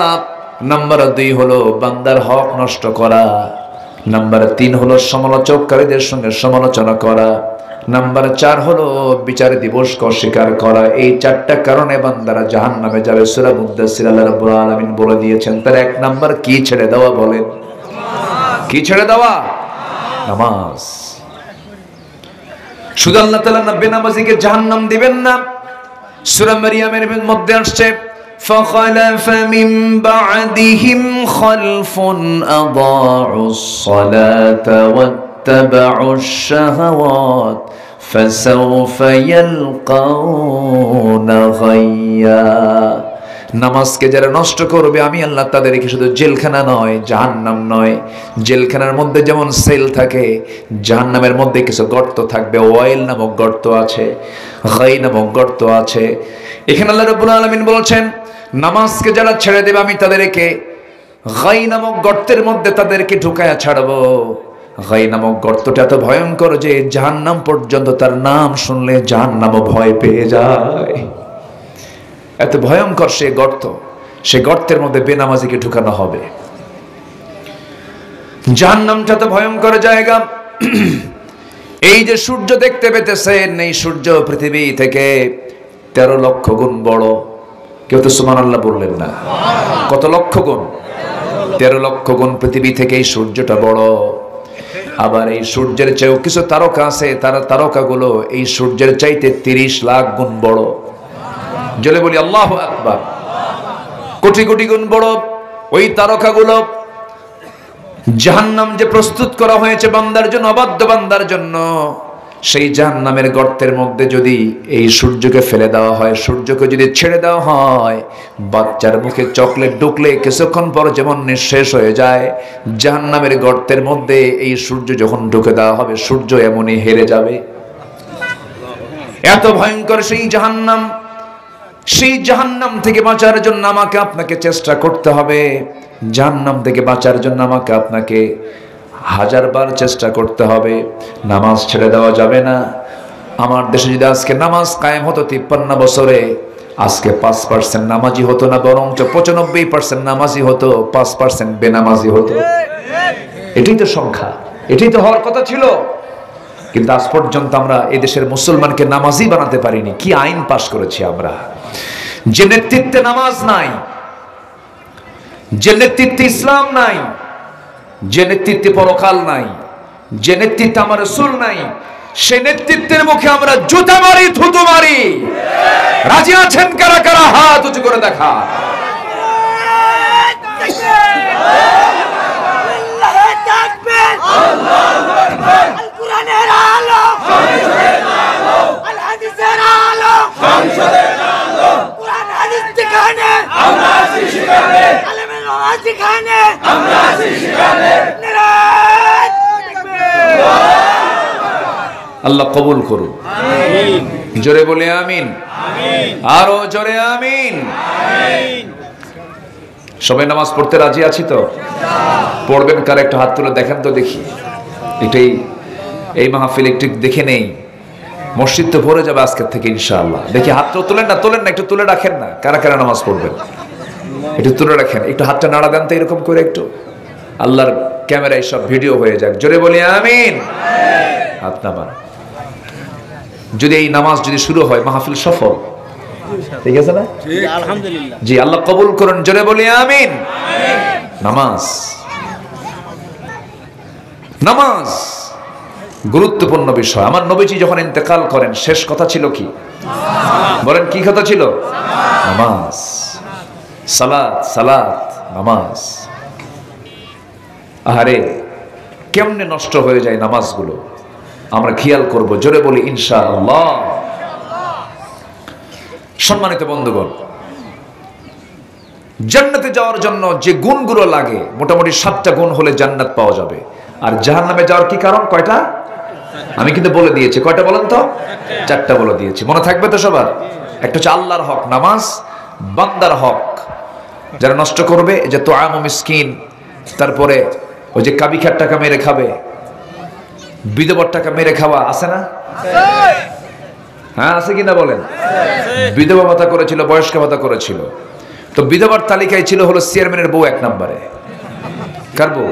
Speaker 2: নাম্বার 2 হলো বান্দার হক নষ্ট করা, নাম্বার 3 হলো সমালোচককারীদের সঙ্গে সমালোচনা করা, নাম্বার 4 হলো বিচার দিবসকে অস্বীকার করা। এই 4টা কারণে বান্দারা জাহান্নামে যাবে। সূরা মুদ্দাসসির আল্লাহ রাব্বুল আলামিন বলে দিয়েছেন। তার 1 নাম্বার কি ছেড়ে দেওয়া? বলেন, কি ছেড়ে দেওয়া? নামাজ। শুধু আল্লাহ তাআলা বেনামাজিকে জাহান্নাম দিবেন না। সূরা মারিয়ামের মধ্যে আসছে, فخلف من بعدهم خلف أضاعوا الصلاة واتبعوا الشهوات فسوف يلقون غيا। নামাজকে যারা নষ্ট করবে আমি আল্লাহ তাদেরকে শুধু জেলখানা নয়, জাহান্নাম নয়। জেলখানার মধ্যে যেমন সেল থাকে, জাহান্নামের মধ্যে কিছু গর্ত থাকবে। ওয়াইল নামক গর্ত আছে, গাই নামক গর্ত আছে। এখানে আল্লাহ রাব্বুল আলামিন বলছেন, নামাজকে যারা ছেড়ে দেবে আমি তাদেরকে গাই নামক গর্তের মধ্যে তাদেরকে ঢুকায়া ছাড়বো। গাই নামক গর্তটা এত ভয়ঙ্কর যে জাহান্নাম পর্যন্ত তার নাম শুনলে জাহান্নামও ভয় পেয়ে যায়। এত ভয়ঙ্কর সে গর্ত। সে গর্তের মধ্যে বেনামাজিকে ঢুকানো হবে। জাহান্নামটা তো ভয়ঙ্কর জায়গা। এই যে সূর্য দেখতে পেতেছেন, এই সূর্য পৃথিবী থেকে 13 লক্ষ গুণ বড়। কেউ তো সুবহানাল্লাহ বললেন না। কত লক্ষ গুণ? 13 লক্ষ গুণ পৃথিবী থেকে এই সূর্যটা বড়। আবার এই সূর্যের চেয়েও কিছু তারকা আছে, তারকাগুলো এই সূর্যের চাইতে 30 লাখ গুণ বড়। জলে বলি আল্লাহু আকবার। কোটি কোটি গুণ বড় ওই তারকাগুলো। জাহান্নাম যে প্রস্তুত করা হয়েছে বান্দার জন্য, অবাধ্য বান্দার জন্য, সেই জাহান্নামের গর্তের মধ্যে যদি এই সূর্যকে ফেলে দেওয়া হয়, সূর্যকে যদি ছেড়ে দেওয়া হয়, বাচ্চার মুখে চকলেট ঢুকলে কিছুক্ষণ পর যেমন নিঃশেষ হয়ে যায়, জাহান্নামের গর্তের মধ্যে এই সূর্য যখন ঢুকে দেওয়া হবে, সূর্য এমনই হেরে যাবে। এত ভয়ঙ্কর সেই জাহান্নাম। সেই জাহান্নাম থেকে বাঁচার জন্য আমাকে আপনাকে চেষ্টা করতে হবে। জাহান্নাম থেকে বাঁচার জন্য আমাকে আপনাকে 1000 বার চেষ্টা করতে হবে। নামাজ ছেড়ে দেওয়া যাবে না। আমার দেশে যদি আজকে নামাজ কায়েম হতো 53 বছরে, আজকে 5% নামাজি হতো না, বরঞ্চ 95% নামাজি হতো, 5% বেনামাজি হতো। এটাই তো সংখ্যা, এটাই তো হওয়ার কথা ছিল। কিন্তু আজ পর্যন্ত আমরা এদেশের মুসলমানকে নামাজি বানাতে পারিনি। কি আইন পাশ করেছি আমরা? যে নেতৃত্বে নামাজ নাই, যে নেতৃত্বে ইসলাম নাই, যে নেতৃত্বে পরকাল নাই, যে নেতৃত্বে আমার রাসূল নাই, সে নেতৃত্বের মুখে আমরা জুতা মারি, থুতু মারি। রাজি আছেন কারা কারা? হাত উঁচু করে দেখা। আল্লাহ কবুল করুন। জোরে বলে আমিন। আরো জোরে আমিন। সবাই নামাজ পড়তে রাজি আছি তো? পড়বেন কার? একটু হাত তুলে দেখেন তো দেখি। এটাই এই মাহফিল একটু দেখে নেই। মসজিদ তো ভরে যাবে আজকের থেকে ইনশাআল্লাহ। দেখি হাত তো তোলেন না, তোলেন না, একটু তুলে রাখেন না। কারা কারা নামাজ পড়বেন একটু তুলে রাখেন। একটু হাতটা নাড়া দেন তো এরকম করে একটু। আল্লাহর ক্যামেরায় সব ভিডিও হয়ে যাক। জোরে বলি আমিন। হাত নামান। যদি এই নামাজ যদি শুরু হয়, মাহফিল সফল। ঠিক আছে না? আলহামদুলিল্লাহ। জি, আল্লাহ কবুল করুন। জোরে বলি আমিন। নামাজ, নামাজ গুরুত্বপূর্ণ বিষয়। আমার নবীজি যখন ইন্তেকাল করেন, শেষ কথা ছিল কি? বলেন, কি কথা ছিল? নামাজ। সালাত, সালাত, নামাজ। আহারে, কেমনে নষ্ট হয়ে যায় নামাজগুলো, আমরা খেয়াল করব। জোরে বলি ইনশাআল্লাহ। সম্মানিত বন্ধুগণ, জান্নাতে যাওয়ার জন্য যে গুণগুলো লাগে, মোটামুটি 7টা গুণ হলে জান্নাত পাওয়া যাবে। আর জাহান্নামে যাওয়ার কি কারণ? কয়টা? আমি কিন্তু বলে দিয়েছি। কয়টা বলেন তো? 4টা বলে দিয়েছি। মনে থাকবে তো সবার? একটা হচ্ছে আল্লাহর হক, নামাজ। বান্দার হক, যারা নষ্ট করবে, যে তোয়ামু মিসকিন। তারপরে ওই যে কাবিখার টাকা মেরে খাবে, বিধবার টাকা মেরে খাওয়া, আছে না? হ্যাঁ, আছে কিনা বলেন? বিধবা ভাতা করেছিল, বয়স্ক ভাতা করেছিল। তো বিধবার তালিকায় ছিল হলো চেয়ারম্যানের বউ 1 নম্বরে। কার বউ?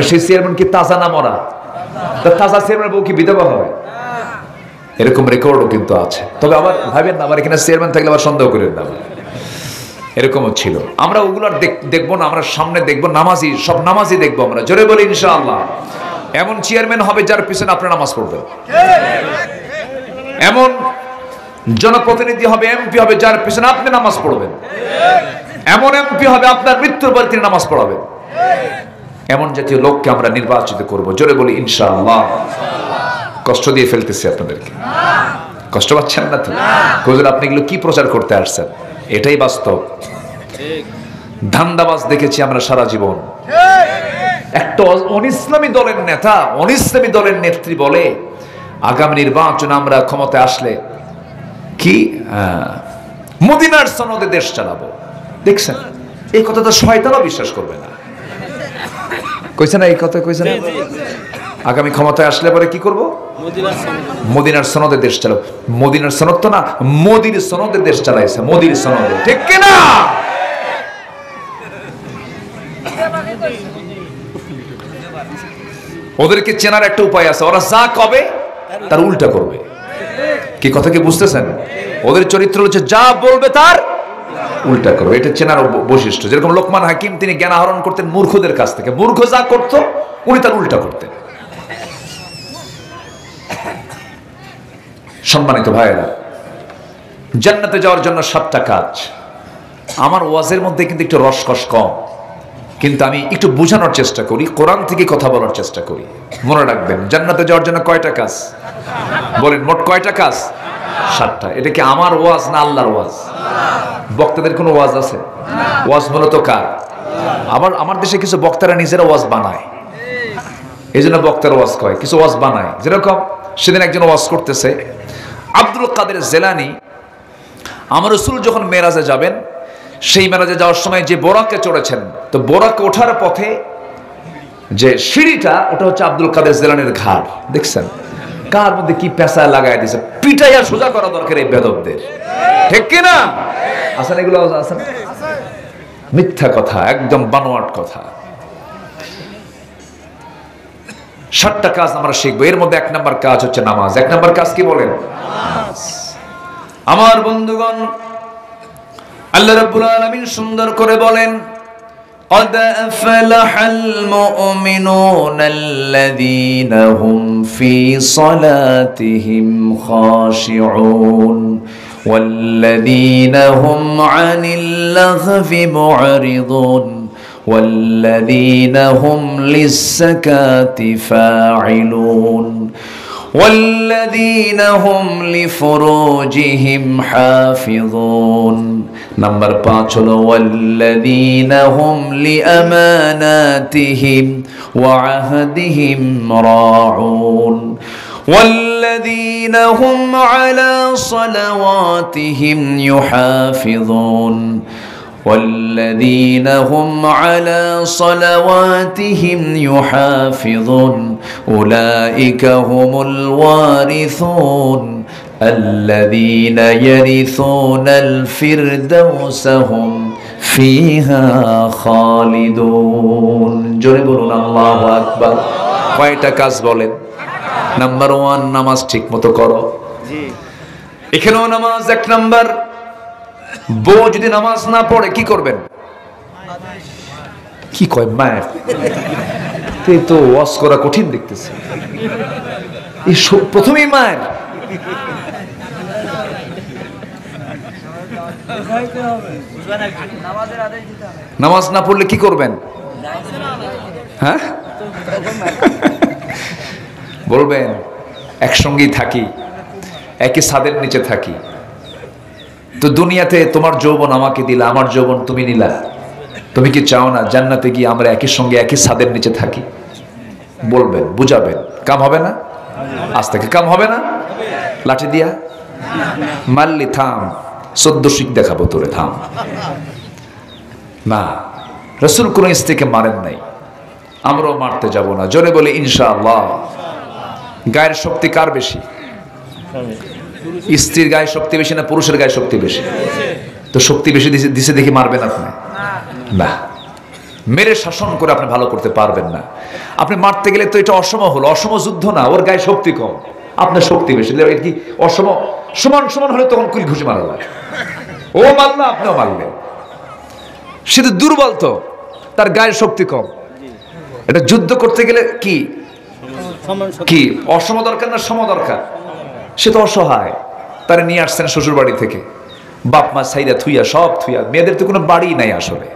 Speaker 2: সেই চেয়ারম্যান কি তাজা না মরা? তাজা চেয়ারম্যানের বউ কি বিধবা হয়? এরকম রেকর্ডও কিন্তু আছে। তবে আবার ভাবেন না, আবার এখানে চেয়ারম্যান থাকলে আবার সন্দেহ করেন না। এরকমও ছিল। আমরা ওগুলার দেখবো না, আমরা সামনে দেখবো নামাজি, সব নামাজি দেখবো আমরা। জোরে বলি ইনশাআল্লাহ। এমন চেয়ারম্যান হবে যার পিছনে আপনি নামাজ পড়বেন। এমন জনপ্রতিনিধি হবে, এমপি হবে, যার পিছনে আপনি নামাজ পড়বেন। এমন এমপি হবে আপনার মৃত্যুর পর তিনি নামাজ পড়াবেন। এমন জাতীয় লোককে আমরা নির্বাচিত করব। জোরে বলি ইনশাআল্লাহ। কষ্ট দিয়ে ফেলতেছি আপনাদেরকে, কষ্ট পাচ্ছেন না তো? হুজুর, আপনি এগুলো কি প্রচার করতে আসছেন? এটাই বাস্তব। ধান্দাবাজ দেখেছি আমরা সারা জীবন। একটা অনিসলামী দলের নেতা, অনিসলামী দলের নেত্রী বলে, আগামী নির্বাচনে আমরা ক্ষমতায় আসলে কি মদিনার সনদে দেশ চালাবো। দেখছেন, এই কথা তো শয়তানও বিশ্বাস করবে না। কইছে না এই কথা? কইছে না? আগামী ক্ষমতায় আসলে পরে কি করব? মদিনার সনদে দেশ চালাবো। মদিনার সনদ তো না, মোদির সনদে দেশ চালাইছে। মোদির সনদে, ঠিক কিনা? ওদেরকে চেনার একটা উপায় আছে। ওরা যা কবে তার উল্টা করবে। কি কথা কি বুঝতেছেন? ওদের চরিত্র হচ্ছে যা বলবে তার উল্টা করবে। এটা চেনার বৈশিষ্ট্য। যেরকম লোকমান হাকিম, তিনি জ্ঞান আহরণ করতেন মূর্খদের কাছ থেকে। মূর্খ যা করতো উনি তার উল্টা করতেন। সম্মানিত ভাইয়েরা, জান্নাতে যাওয়ার জন্য 7টা কাজ। আমার ওয়াজের মধ্যে কিন্তু একটু রসকস কম, কিন্তু আমি একটু বোঝানোর চেষ্টা করি, কোরআন থেকে কথা বলার চেষ্টা করি। মনে রাখবেন, জান্নাতে যাওয়ার জন্য কয়টা কাজ? বলেন মোট কয়টা কাজ? 7টা। এটা কি আমার ওয়াজ না আল্লাহর ওয়াজ? বক্তাদের কোনো ওয়াজ আছে? ওয়াজ মূলত কার? আবার আমার দেশে কিছু বক্তারা নিজেরা ওয়াজ বানায়, এই জন্য বক্তার ওয়াজ কয়, কিছু ওয়াজ বানায়। যেরকম সেদিন একজন ওয়াজ করতেছে, আব্দুল কাদের জেলানি আমার রাসূল যখন মেরাজে যাবেন, সেই মেরাজে যাওয়ার সময় যে বোরাকে চড়েছেন, তো বোরাকে ওঠার পথে যে সিঁড়িটা, ওটা হচ্ছে আব্দুল কাদের জেলানির ঘাড়। দেখছেন কার মধ্যে কি পেঁচা লাগাই দিয়েছে, পিটাইয়া সোজা করা দরকার এই বেদবদের, ঠিক কিনা? আসেন এগুলো আছেন, মিথ্যা কথা, একদম বানোয়াট কথা। 7টা কাজ আমরা শিখবো। এর মধ্যে 1 নম্বর কাজ হচ্ছে নামাজ। 1 নম্বর কাজ কি বলেন? আমার বন্ধুগণ, আল্লাহ রাব্বুল আলামিন সুন্দর করে বলেন, قد أفلح المؤمنون الذين هم في صلاتهم خاشعون والذين هم عن اللغو معرضون والذين هم للزكاة فاعلون والذين هم لفروجهم حافظون نمبر 5 হলো والذين هم لأماناتهم وعهدهم راعون والذين هم على صلواتهم يحافظون والذين هم على صلواتهم يحافظون أولئك هم الوارثون الذين يرثون الفردوس هم فيها خالدون জোরে বলুন আল্লাহু আকবার। কয়টা কাজ বলেন? নাম্বার 1, নামাজ ঠিক মতো করো। জি, এখানেও নামাজ 1 নাম্বার। বউ যদি নামাজ না পড়ে কি করবেন? কি কয় মায়ের? তো ওয়াজ করা কঠিন দেখতেছে, এই প্রথমেই মায়ের। নামাজ না পড়লে কি করবেন? হ্যাঁ বলবেন একসঙ্গেই থাকি, একই ছাদের নিচে থাকি, তো দুনিয়াতে তোমার যৌবন আমাকে দিলা, আমার যৌবন তুমি নিলা, তুমি কি চাও না জান্নাতে গিয়ে আমরা একই সঙ্গে একই ছাদের নিচে থাকি? বলবেন, বুঝাবেন, কাম হবে না? আজ থেকে কাম হবে না? লাঠি দিয়া মারলি থাম, 14 শিখ দেখাবো তোরে, থাম না। রাসূল কোন স্ত্রীকে মারেন নাই, আমরাও মারতে যাব না। জোরে বলে ইনশাআল্লাহ। গায়ের শক্তি কার বেশি? স্ত্রীর গায়ে শক্তি বেশি না পুরুষের গায়ে শক্তি বেশি? তো শক্তি বেশি দিছে দেখি মারবেন আপনি? না, মেরে শাসন করে আপনি ভালো করতে পারবেন না। আপনি মারতে গেলে তো এটা অসম হলো, অসম যুদ্ধ না, ওর গায়ে শক্তি কম, আপনার শক্তি বেশি। কি অসম? সমান সমান হলে তখন কুল ঘুষি মারা যায়। ও মারল, আপনিও মারলেন, সে তো দুর্বল, তো তার গায়ের শক্তি কম। এটা যুদ্ধ করতে গেলে কি কি অসম দরকার না সম দরকার? সে তো অসহায়, তারা নিয়ে আসছেন শ্বশুর বাড়ি থেকে, বাপ মা সাইরা থুইয়া, সব থুইয়া। মেয়েদের তো কোনো বাড়ি নাই আসলে,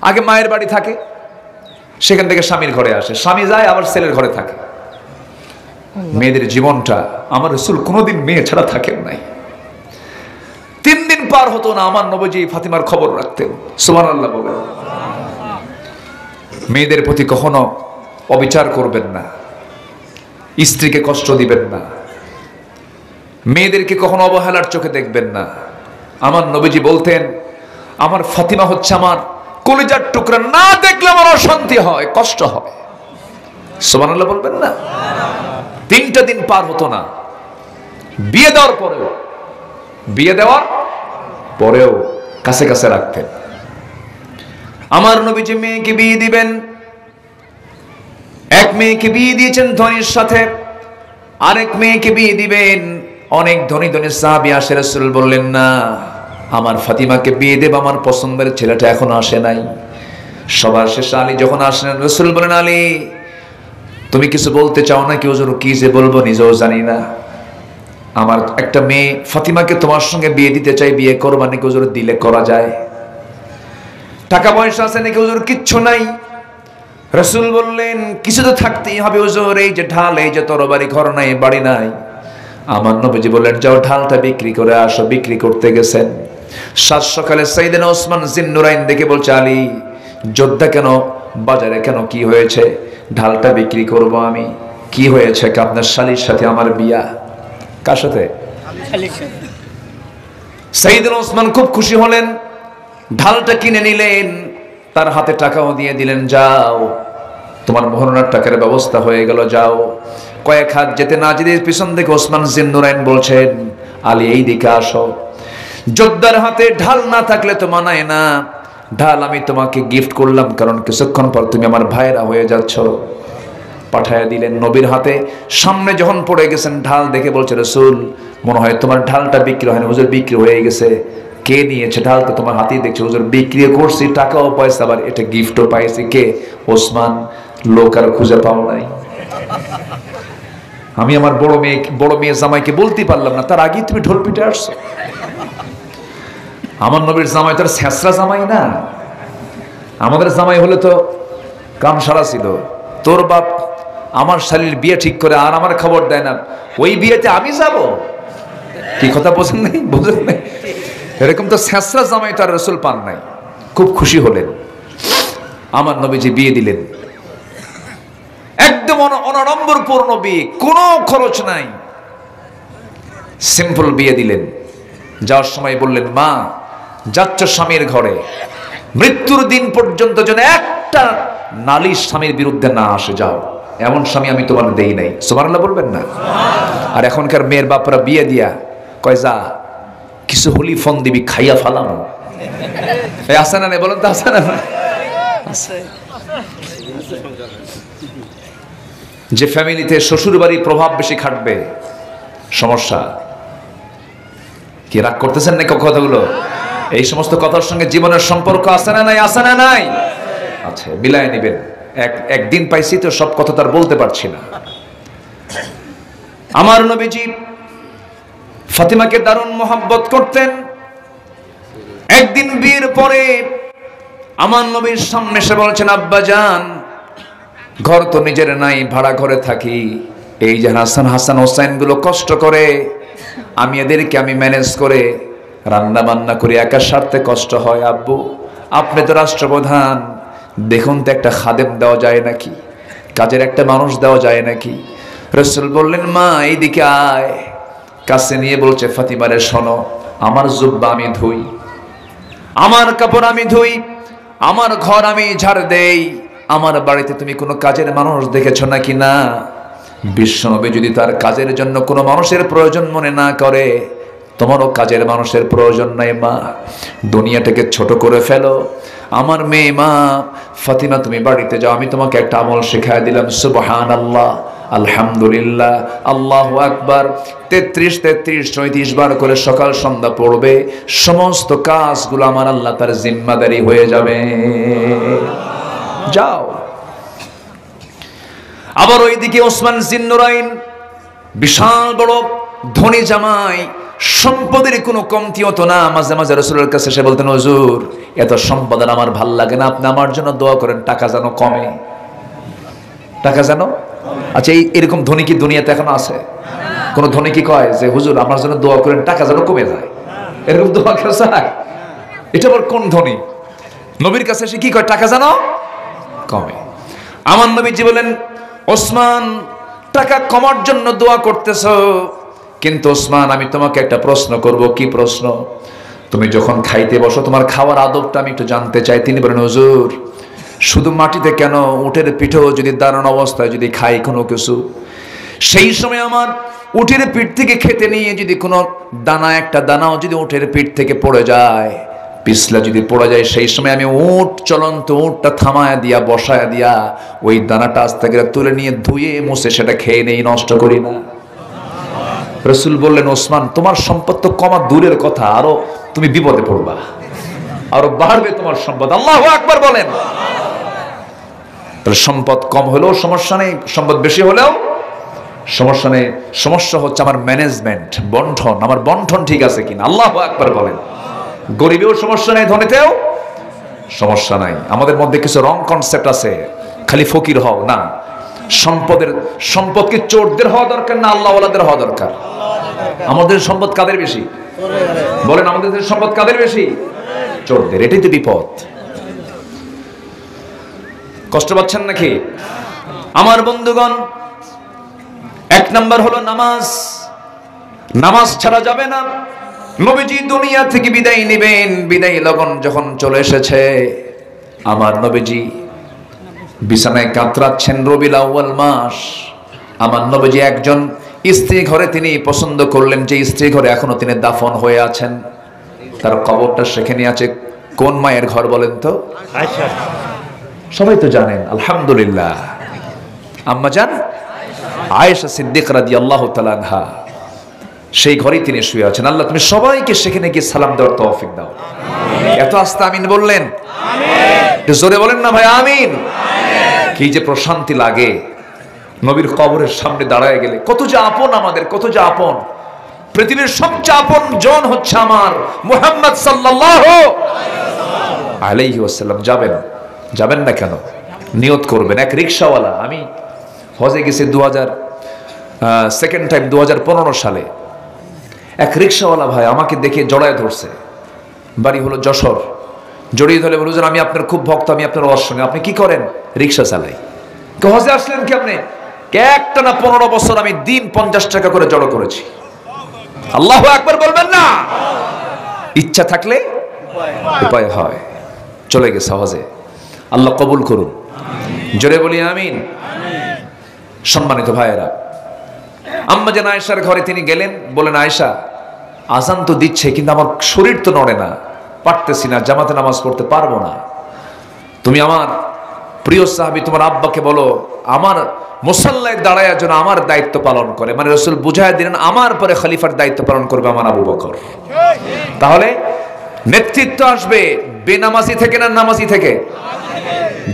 Speaker 2: আগে মায়ের বাড়ি থাকে, সেখান থেকে স্বামীর ঘরে আসে, স্বামী যায় আবার ছেলের ঘরে থাকে। মেয়েদের জীবনটা, আমার রাসূল কোনোদিন মেয়ে ছাড়া থাকেন নাই। 3 দিন পার হতো না আমার নবীজি ফাতিমার খবর রাখতেন। সুবহানাল্লাহ বলেন। মেয়েদের প্রতি কখনো অবিচার করবেন না, স্ত্রীকে কষ্ট দিবেন না, মেয়েদেরকে কখনো অবহেলার চোখে দেখবেন না। আমার নবীজি বলতেন, আমার ফাতিমা হচ্ছে আমার কলিজার টুকরা, না দেখলে আমার অশান্তি হয়, কষ্ট হয়। সুবহানাল্লাহ বলবেন না? 3টা দিন পার হতো না বিয়ে দেওয়ার পরেও কাছে কাছে রাখতেন। আমার নবীজি মেয়েকে বিয়ে দিবেন, এক মেয়েকে বিয়ে দিয়েছেন ধনীর সাথে, আরেক মেয়েকে বিয়ে দিবেন। অনেক ধনী ধনী সাহাবী আসে, রাসূল বললেন না, আমার ফাতিমাকে বিয়ে দেব, আমার পছন্দের ছেলেটা এখনো আসে নাই। সবার শেষে আলী যখন আসলেন, রাসূল বলেন, আলী তুমি কিছু বলতে চাও না কি? হুজুর কি যে বলবো নিজেও জানি না। আমার একটা মেয়ে ফাতিমাকে তোমার সঙ্গে বিয়ে দিতে চাই, বিয়ে করবা নাকি? হুজুর দিলে করা যায়। টাকা পয়সা আছে নাকি? হুজুর কিচ্ছু নাই। রাসূল বললেন কিছু তো থাকতেই হবে হুজুর, এই যে ঢাল, এই যে তরবারি, ঘর নাই বাড়ি নাই। আমার নবীজি বললেন যাও ঢালটা বিক্রি করে আসো। বিক্রি করতে গেছেন। সাত সকালে সাইয়েদনা ওসমান জিন্নুরাইন দেখে বলছে আলী, যোদ্ধা কেন বাজারে, কেন কি হয়েছে? ঢালটা বিক্রি করব আমি। কি হয়েছে? আপনার শালীর সাথে আমার বিয়া। কার সাথে? সাইয়েদনা ওসমান খুব খুশি হলেন, ঢালটা কিনে নিলেন, তার হাতে টাকাও দিয়ে দিলেন, যাও তোমার মোহরানার টাকার ব্যবস্থা হয়ে গেল, যাও। কয়েক হাত যেতে না যেতে পিছন থেকে ওসমান জিন্নুরাইন বলছেন আলী এই দিকে আসো। যোদ্ধার হাতে ঢাল না থাকলে তো মানায় না। ঢাল আমি তোমাকে গিফট করলাম, কারণ কিছুক্ষণ পর তুমি আমার ভাইরা হয়ে যাচ্ছ। পাঠায়া দিলেন নবীর হাতে। সামনে যখন পড়ে গেছেন ঢাল দেখে বলছে রাসূল মনে হয় তোমার ঢালটা বিক্রি হয়নি। হুজুর বিক্রি হয়ে গেছে। কে নিয়েছে? ঢাল তো তোমার হাতেই দেখছি। হুজুর বিক্রি করছি, টাকাও পাইছি, আবার এটা গিফটও পাইছি। কে? ওসমান। লোক আর খুঁজে পাও নাই। আমি আমার বড় মেয়ে জামাইকে বলতে পারলাম না, তার আগেই তুমি ঢোল পিটে আসছো। আমার নবীর জামাই তার ছেঁচড়া জামাই না। আমাদের জামাই হলে তো কাম সারা ছিল। তোর বাপ আমার শালীর বিয়ে ঠিক করে আর আমার খবর দেয় না, ওই বিয়েতে আমি যাব? কি কথা বোঝেন নাই? বোঝেন নাই? এরকম তো ছেঁচড়া জামাই তার রাসূল পান নাই। খুব খুশি হলেন। আমার নবীজি বিয়ে দিলেন, একদম অনাড়ম্বরপূর্ণ বিয়ে, কোনো খরচ নাই, সিম্পল বিয়ে দিলেন। যাওয়ার সময় বললেন মা যাচ্ছ স্বামীর ঘরে, মৃত্যুর দিন পর্যন্ত যেন একটা নালিশ স্বামীর বিরুদ্ধে না আসে, যাও। এমন স্বামী আমি তোমার দেই নাই। সুবহানাল্লাহ বলবেন না? আর এখনকার মেয়ের বাপরা বিয়ে দিয়া কয় যা কিছু হলি ফোন দিবি, খাইয়া ফালামো। এই আসে না? বলেন তো আসে না? যে ফ্যামিলিতে শ্বশুর বাড়ির প্রভাব বেশি খাটবে, সমস্যা। কি রাগ করতেছেন নাকি কথাগুলো? এই সমস্ত কথার সঙ্গে জীবনের সম্পর্ক আছে না নাই? আছে না নাই? আচ্ছা, মিলায় নিবেন। একদিন পাইছি তো সব কথা তার বলতে পারছি না। আমার নবীজি ফাতিমাকে দারুণ মোহাব্বত করতেন। একদিন বিয়ের পরে আমার নবীর সামনে এসে বলছেন আব্বা জান, ঘর তো নিজের নাই, ভাড়া ঘরে থাকি। এই যে হাসান হোসেন গুলো কষ্ট করে, আমি এদেরকে ম্যানেজ করে রান্না বান্না করি, একা সারতে কষ্ট হয়। আব্বু আপনি তো রাষ্ট্রপ্রধান, দেখুন তো একটা খাদেম দেওয়া যায় নাকি, কাজের একটা মানুষ দেওয়া যায় নাকি? রাসূল বললেন মা এইদিকে আয়। কাছে নিয়ে বলছে ফাতিমারে শোনো, আমার জুব্বা আমি ধুই, আমার কাপড় আমি ধুই, আমার ঘর আমি ঝাড় দেই, আমার বাড়িতে তুমি কোনো কাজের মানুষ দেখেছো নাকি? না। বিশ্বনবী যদি তার কাজের জন্য কোনো মানুষের প্রয়োজন মনে না করে, তোমারও কাজের মানুষের প্রয়োজন নাই মা। দুনিয়াটাকে ছোট করে ফেলো। আমার মেয়ে মা ফাতিমা তুমি বাড়িতে যাও, আমি তোমাকে একটা আমল শেখায় দিলাম। সুবহানাল্লাহ, আলহামদুলিল্লাহ, আল্লাহু আকবার 33 বার করে সকাল সন্ধ্যা পড়বে। সমস্ত কাজগুলো আমার আল্লাহ তার জিম্মাদারি হয়ে যাবে। যাও। আবার ওইদিকে ওসমান জিন্নুরাইন বিশাল বড় ধনী জামাই, সম্পদের কোনো কমতি হতো না। মাঝে মাঝে রাসূলের কাছে এসে বলতেন হুজুর এত সম্পদ আর আমার ভাল লাগে না, আপনি আমার জন্য দোয়া করেন, টাকা যেন কমে, টাকা যেন। আচ্ছা এরকম ধনী কি দুনিয়াতে এখনো আছে? কোন ধনী কি কয় যে হুজুর আমার জন্য দোয়া করেন টাকা যেন কমে যায়? এরকম দোয়া কেউ চায়? এটা আবার কোন ধনী? নবীর কাছে এসে কি কয়? টাকা যেন কমে। আমার নবীজি বলেন ওসমান টাকা কমার জন্য দোয়া করতেছ, কিন্তু ওসমান আমি তোমাকে একটা প্রশ্ন করব। কি প্রশ্ন? তুমি যখন খাইতে বসো তোমার খাওয়ার আদবটা আমি একটু জানতে চাই। তিনি বলেন হুজুর শুধু মাটিতে কেন, উটের পিঠেও যদি দাঁড়ানো অবস্থায় যদি খাই কোনো কিছু, সেই সময় আমার উটের পিঠ থেকে খেতে নিয়ে যদি কোনো দানা, একটা দানাও যদি উটের পিঠ থেকে পড়ে যায়, পিছলা যদি পড়ে যায়, সেই সময় আমি চলন্ত উটটা থামায়া দিয়া বসায়া দিয়া ওই দানাটা আস্তে করে তুলে নিয়ে ধুয়ে মুছে সেটা খেয়ে নেই, নষ্ট করি না। রাসূল বললেন ওসমান তোমার সম্পদ তো কমা দূরের কথা, আরো তুমি বিপদে পড়বা, আরো বাড়বে তোমার সম্পদ। আল্লাহু আকবার বলেন। সম্পদ কম হলেও সমস্যা নেই, সম্পদ বেশি হলেও সমস্যা নেই। সমস্যা হচ্ছে আমার ম্যানেজমেন্ট, বন্টন, আমার বন্টন ঠিক আছে কিনা। আল্লাহু আকবার বলেন। গরিবেও সমস্যা নেই, ধনীতেও সমস্যা নাই। আমাদের মধ্যে কিছু রং কনসেপ্ট আছে। খালি ফকির হও না, সম্পদকে চোরদের হওয়া দরকার না আল্লাহওয়ালাদের হওয়া দরকার? আমাদের সম্পদ কাদের বেশি বলেন? আমাদের সম্পদ কাদের বেশি? চোরদের। এটাই তো বিপদ। কষ্ট পাচ্ছেন নাকি আমার বন্ধুগণ? এক নাম্বার হলো নামাজ। নামাজ ছাড়া যাবে না। নবীজি দুনিয়া থেকে বিদায় নেবেন, বিদায় লগন যখন চলে এসেছে, আমার নবীজি বিছানায় কাতরাচ্ছেন। রবিউল আউয়াল মাস। আমার নবীজি একজন স্ত্রী ঘরে তিনি পছন্দ করলেন, যে স্ত্রী ঘরে এখনো তিনি দাফন হয়ে আছেন, তার কবরটা সেখানে আছে। কোন মায়ের ঘর বলেন তো? আয়েশা। সবাই তো জানেন আলহামদুলিল্লাহ। আম্মা জান আয়েশা সিদ্দিক রাদিয়াল্লাহু তাআলা আনহা, সেই ঘরেই তিনি শুয়ে আছেন। আল্লাহ তুমি সবাইকে সেখানে গিয়ে সালাম দেওয়ার তৌফিক দাও। এত আস্তে আমিন বললেন? আমিন। জোরে বলেন না ভাই আমিন। কি যে প্রশান্তি লাগে নবীর কবরের সামনে দাঁড়ায় গেলে। কত যে আপন আমাদের, কত যে আপন। পৃথিবীর সবচেয়ে আপন জন হচ্ছে আমার মুহাম্মদ সাল্লাল্লাহু আলাইহি ওয়াসাল্লাম। যাবেন না কেন? নিয়ত করবেন। এক রিকশাওয়ালা, আমি হজে গেছি 2015 সালে। এক রিকশাওয়ালা ভাই আমাকে দেখে জড়ায় ধরছে। বাড়ি হলো যশোর। জড়িয়ে ধরে বলল, আমি আপনার খুব ভক্ত, আমি আপনার ওয়াজ শুনি। আপনি কি করেন? রিকশা চালাই। হজে আসলেন কি আপনি? একটানা 15 বছর আমি দিন 50 টাকা করে জড়ো করেছি। আল্লাহু আকবার বলবেন না? ইচ্ছা থাকলে উপায় হয়। চলে গেছে হজে। আল্লাহ কবুল করুন। জোরে বলি আমিন। সম্মানিত ভাইয়েরা, আম্মা জান আয়েশার ঘরে তিনি গেলেন। বলেন, আয়েশা আজান তো দিচ্ছে কিন্তু আমার শরীর তো নড়ে না, পারতেছি না, জামাতে নামাজ পড়তে পারবো না। তুমি আমার প্রিয় সাহাবী তোমার আব্বাকে বলো আমার মুসাল্লায় দাঁড়ায় যেন আমার দায়িত্ব পালন করে। মানে রাসূল বুঝায় দিলেন আমার পরে খলিফার দায়িত্ব পালন করবে আমার আবু বকর। তাহলে নেতৃত্ব আসবে বেনামাজি থেকে না নামাজি থেকে?